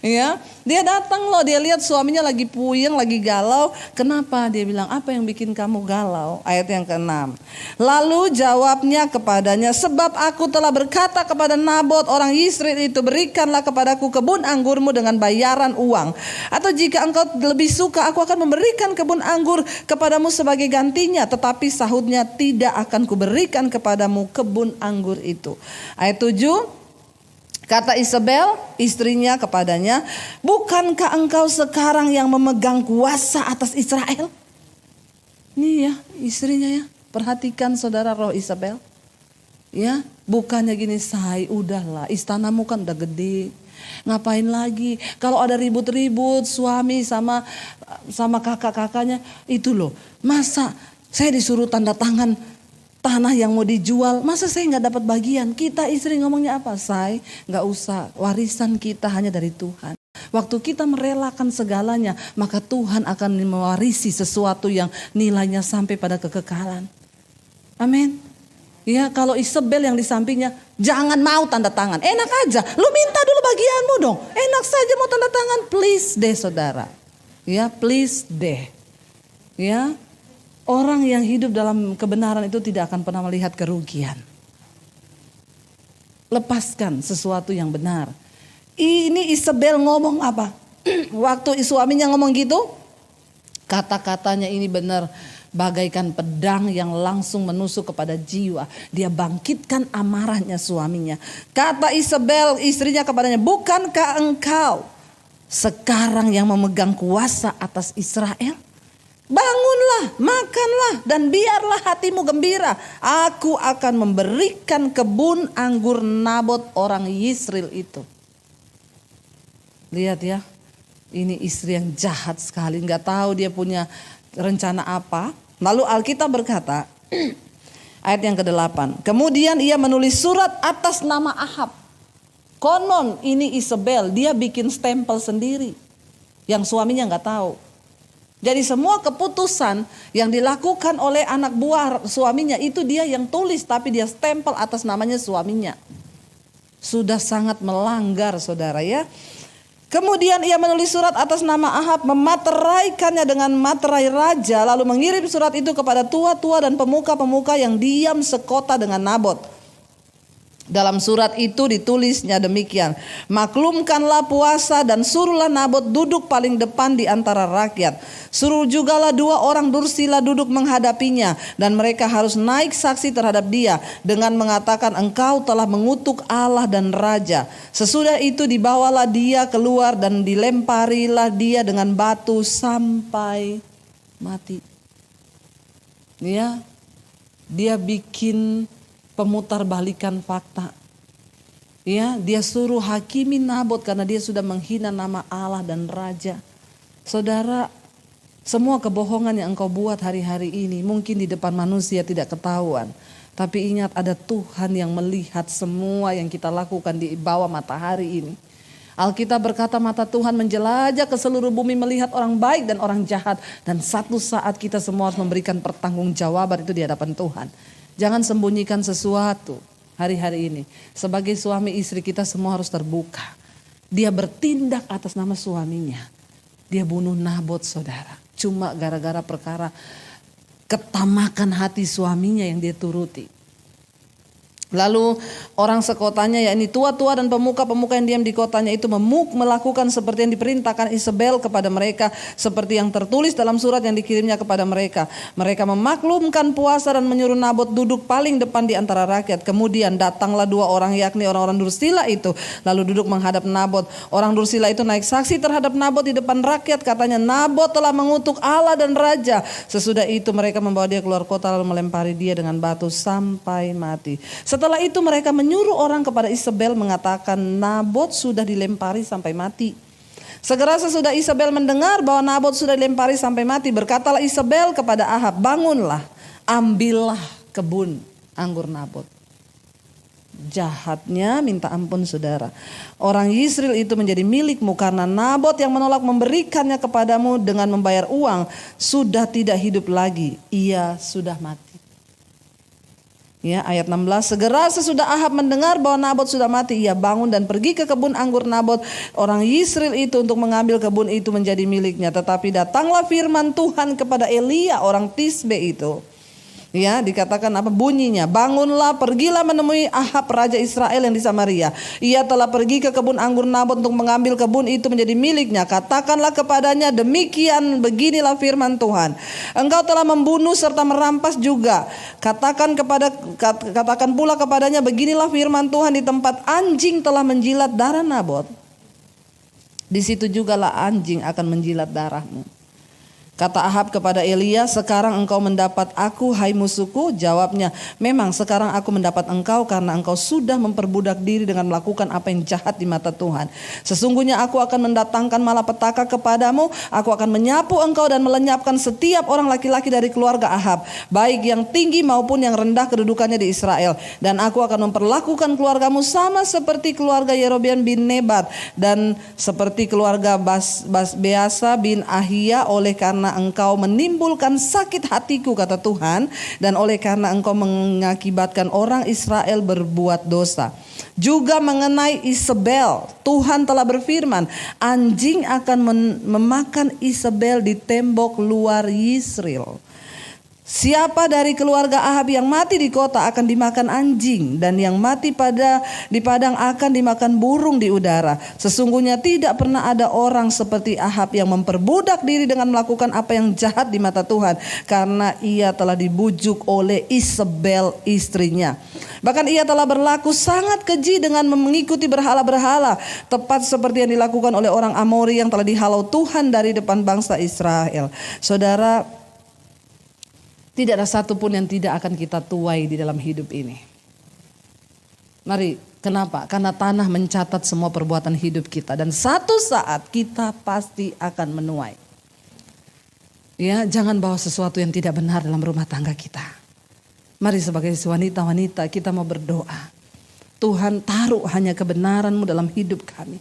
Ya, dia datang loh, dia lihat suaminya lagi puyeng, lagi galau. Kenapa? Dia bilang, apa yang bikin kamu galau? Ayat yang ke-6. Lalu jawabnya kepadanya, sebab aku telah berkata kepada Nabot orang Yisrael itu, berikanlah kepadaku kebun anggurmu dengan bayaran uang. Atau jika engkau lebih suka, aku akan memberikan kebun anggur kepadamu sebagai gantinya. Tetapi sahutnya, tidak akan kuberikan kepadamu kebun anggur itu. Ayat 7. Kata Isabel istrinya kepadanya, bukankah engkau sekarang yang memegang kuasa atas Israel? Ini ya istrinya ya, perhatikan saudara roh Isabel. Ya, bukannya gini, say udahlah, istanamu kan udah gede. Ngapain lagi? Kalau ada ribut-ribut suami sama kakak-kakaknya itu loh. Masa saya disuruh tanda tangan tanah yang mau dijual, masa saya nggak dapat bagian? Kita istri ngomongnya apa? Say, nggak usah. Warisan kita hanya dari Tuhan. Waktu kita merelakan segalanya, maka Tuhan akan mewarisi sesuatu yang nilainya sampai pada kekekalan. Amin. Ya, kalau Isabel yang di sampingnya, jangan mau tanda tangan. Enak aja, lu minta dulu bagianmu dong. Enak saja mau tanda tangan, please deh saudara. Ya, please deh. Ya. Orang yang hidup dalam kebenaran itu tidak akan pernah melihat kerugian. Lepaskan sesuatu yang benar. Ini Isabel ngomong apa? Waktu suaminya ngomong gitu, kata-katanya ini benar bagaikan pedang yang langsung menusuk kepada jiwa. Dia bangkitkan amarahnya suaminya. Kata Isabel istrinya kepadanya, bukankah engkau sekarang yang memegang kuasa atas Israel? Bangunlah, makanlah, dan biarlah hatimu gembira. Aku akan memberikan kebun anggur Nabot orang Yisrael itu. Lihat ya, ini istri yang jahat sekali. Gak tahu dia punya rencana apa. Lalu Alkitab berkata, ayat yang ke-8. Kemudian ia menulis surat atas nama Ahab. Konon ini Isabel, dia bikin stempel sendiri. Yang suaminya gak tahu. Jadi semua keputusan yang dilakukan oleh anak buah suaminya itu dia yang tulis, tapi dia stempel atas namanya suaminya. sudah sangat melanggar saudara ya. Kemudian ia menulis surat atas nama Ahab, memateraikannya dengan materai raja, lalu mengirim surat itu kepada tua-tua dan pemuka-pemuka yang diam sekota dengan Nabot. Dalam surat itu ditulisnya demikian, maklumkanlah puasa dan suruhlah Nabot duduk paling depan di antara rakyat. Suruh jugalah 2 orang dursila duduk menghadapinya, dan mereka harus naik saksi terhadap dia dengan mengatakan, engkau telah mengutuk Allah dan raja. Sesudah itu dibawalah dia keluar dan dilemparilah dia dengan batu sampai mati. Ya, dia bikin pemutarbalikan fakta. Ya, dia suruh hakimi Nabot karena dia sudah menghina nama Allah dan raja. Saudara, semua kebohongan yang engkau buat hari-hari ini mungkin di depan manusia tidak ketahuan. Tapi ingat, ada Tuhan yang melihat semua yang kita lakukan di bawah matahari ini. Alkitab berkata mata Tuhan menjelajah ke seluruh bumi melihat orang baik dan orang jahat. Dan satu saat kita semua harus memberikan pertanggungjawaban itu di hadapan Tuhan. Jangan sembunyikan sesuatu hari-hari ini. Sebagai suami istri kita semua harus terbuka. Dia bertindak atas nama suaminya. Dia bunuh Nabot saudara. Cuma gara-gara perkara ketamakan hati suaminya yang dia turuti. Lalu orang sekotanya, yakni tua-tua dan pemuka-pemuka yang diam di kotanya itu melakukan seperti yang diperintahkan Isabel kepada mereka, seperti yang tertulis dalam surat yang dikirimnya kepada mereka. Mereka memaklumkan puasa dan menyuruh Nabot duduk paling depan di antara rakyat. Kemudian datanglah 2 orang, yakni orang-orang dursila itu, lalu duduk menghadap Nabot. Orang dursila itu naik saksi terhadap Nabot di depan rakyat, katanya, Nabot telah mengutuk Allah dan raja. Sesudah itu mereka membawa dia keluar kota lalu melempari dia dengan batu sampai mati. Setelah itu mereka menyuruh orang kepada Isabel mengatakan, Nabot sudah dilempari sampai mati. Segera sesudah Isabel mendengar bahwa Nabot sudah dilempari sampai mati, berkatalah Isabel kepada Ahab, bangunlah, ambillah kebun anggur Nabot. Jahatnya minta ampun saudara. Orang Yisrael itu menjadi milikmu karena Nabot yang menolak memberikannya kepadamu dengan membayar uang sudah tidak hidup lagi, ia sudah mati. Ya, ayat 16, segera sesudah Ahab mendengar bahwa Nabot sudah mati, ia bangun dan pergi ke kebun anggur Nabot orang Yisrael itu untuk mengambil kebun itu menjadi miliknya. Tetapi datanglah firman Tuhan kepada Elia orang Tisbe itu. Ya, dikatakan apa bunyinya? Bangunlah, pergilah menemui Ahab raja Israel yang di Samaria. Ia telah pergi ke kebun anggur Nabot untuk mengambil kebun itu menjadi miliknya. Katakanlah kepadanya, demikian beginilah firman Tuhan. Engkau telah membunuh serta merampas juga. Katakan pula kepadanya, beginilah firman Tuhan, di tempat anjing telah menjilat darah Nabot, di situ jugalah anjing akan menjilat darahmu. Kata Ahab kepada Elia, sekarang engkau mendapat aku, hai musuhku? Jawabnya, memang sekarang aku mendapat engkau karena engkau sudah memperbudak diri dengan melakukan apa yang jahat di mata Tuhan. Sesungguhnya aku akan mendatangkan malapetaka kepadamu. Aku akan menyapu engkau dan melenyapkan setiap orang laki-laki dari keluarga Ahab, baik yang tinggi maupun yang rendah kedudukannya di Israel. Dan aku akan memperlakukan keluargamu sama seperti keluarga Yerobeam bin Nebat dan seperti keluarga Beasa bin Ahia, oleh karena engkau menimbulkan sakit hatiku, kata Tuhan, dan oleh karena engkau mengakibatkan orang Israel berbuat dosa. Juga mengenai Isabel, Tuhan telah berfirman, anjing akan memakan Isabel di tembok luar Yisrael. Siapa dari keluarga Ahab yang mati di kota akan dimakan anjing, dan yang mati di padang akan dimakan burung di udara. Sesungguhnya tidak pernah ada orang seperti Ahab yang memperbudak diri dengan melakukan apa yang jahat di mata Tuhan, karena ia telah dibujuk oleh Isabel istrinya. Bahkan ia telah berlaku sangat keji dengan mengikuti berhala-berhala, tepat seperti yang dilakukan oleh orang Amori yang telah dihalau Tuhan dari depan bangsa Israel. Saudara, tidak ada satupun yang tidak akan kita tuai di dalam hidup ini. Mari, kenapa? Karena tanah mencatat semua perbuatan hidup kita, dan satu saat kita pasti akan menuai. Ya, jangan bawa sesuatu yang tidak benar dalam rumah tangga kita. Mari sebagai wanita-wanita kita mau berdoa. Tuhan, taruh hanya kebenaran-Mu dalam hidup kami.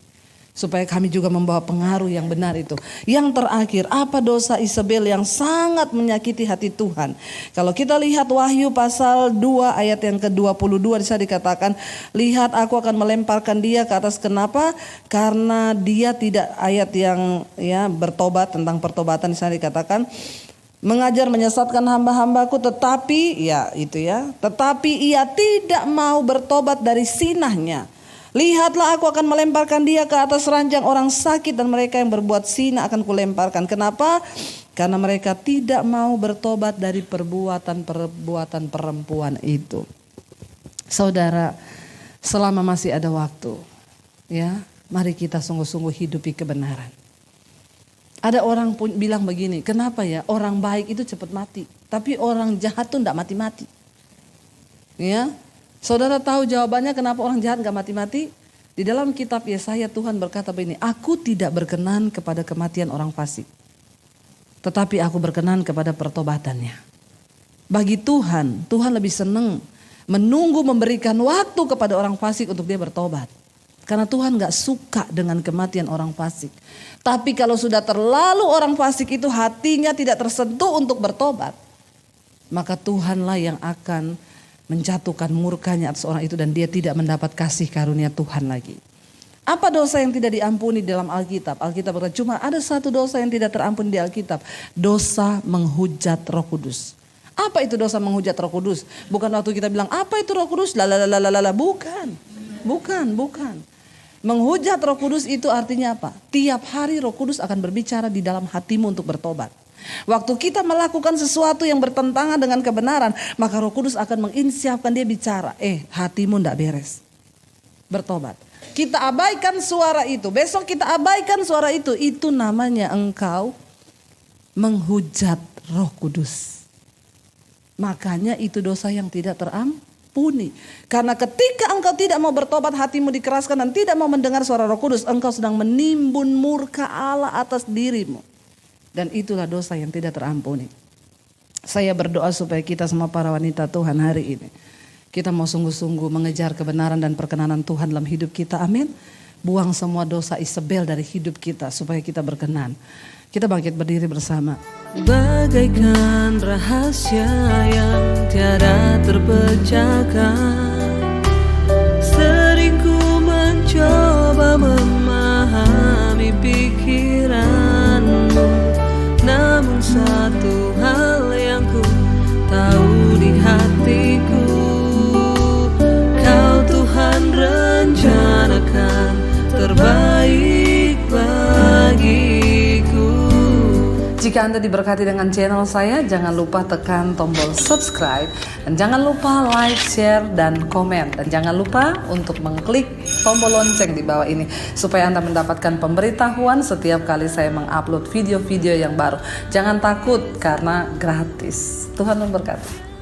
supaya kami juga membawa pengaruh yang benar itu. Yang terakhir, apa dosa Isabel yang sangat menyakiti hati Tuhan? Kalau kita lihat Wahyu pasal 2 ayat yang ke-22 di sana dikatakan, lihat aku akan melemparkan dia ke atas. Kenapa? Karena dia tidak, ayat yang bertobat, tentang pertobatan di sana dikatakan, mengajar menyesatkan hamba-hambaku, tetapi tetapi ia tidak mau bertobat dari sinahnya. Lihatlah aku akan melemparkan dia ke atas ranjang orang sakit, dan mereka yang berbuat zina akan kulemparkan. Kenapa? Karena mereka tidak mau bertobat dari perbuatan-perbuatan perempuan itu. Saudara, selama masih ada waktu, mari kita sungguh-sungguh hidupi kebenaran. Ada orang pun bilang begini, kenapa ya orang baik itu cepat mati, tapi orang jahat tuh enggak mati-mati. Saudara tahu jawabannya kenapa orang jahat enggak mati-mati? Di dalam kitab Yesaya Tuhan berkata begini, aku tidak berkenan kepada kematian orang fasik, tetapi aku berkenan kepada pertobatannya. Bagi Tuhan lebih senang menunggu memberikan waktu kepada orang fasik untuk dia bertobat. Karena Tuhan gak suka dengan kematian orang fasik. Tapi kalau sudah terlalu orang fasik itu hatinya tidak tersentuh untuk bertobat, maka Tuhanlah yang akan menjatuhkan murkanya atas orang itu, dan dia tidak mendapat kasih karunia Tuhan lagi. Apa dosa yang tidak diampuni dalam Alkitab? Alkitab berkata cuma ada satu dosa yang tidak terampuni di Alkitab. Dosa menghujat Roh Kudus. Apa itu dosa menghujat Roh Kudus? Bukan waktu kita bilang apa itu Roh Kudus? Bukan. Menghujat Roh Kudus itu artinya apa? Tiap hari Roh Kudus akan berbicara di dalam hatimu untuk bertobat. Waktu kita melakukan sesuatu yang bertentangan dengan kebenaran, maka Roh Kudus akan menginsiapkan, dia bicara, hatimu ndak beres, bertobat. Kita abaikan suara itu, besok kita abaikan suara itu namanya engkau menghujat Roh Kudus. Makanya itu dosa yang tidak terampuni. Karena ketika engkau tidak mau bertobat, hatimu dikeraskan dan tidak mau mendengar suara Roh Kudus, engkau sedang menimbun murka Allah atas dirimu. Dan itulah dosa yang tidak terampuni. Saya berdoa supaya kita semua para wanita Tuhan hari ini, kita mau sungguh-sungguh mengejar kebenaran dan perkenanan Tuhan dalam hidup kita. Amin. Buang semua dosa Isabel dari hidup kita supaya kita berkenan. Kita bangkit berdiri bersama. Bagaikan rahasia yang tiada terpecahkan, sering ku mencoba memahami pikiranmu, namun satu hal yang ku tahu di hatiku, Kau Tuhan rencanakan terbaik bagiku. Jika Anda diberkati dengan channel saya, jangan lupa tekan tombol subscribe. Dan jangan lupa like, share, dan komen. Dan jangan lupa untuk mengklik tombol lonceng di bawah ini, supaya Anda mendapatkan pemberitahuan setiap kali saya mengupload video-video yang baru. Jangan takut karena gratis. Tuhan memberkati.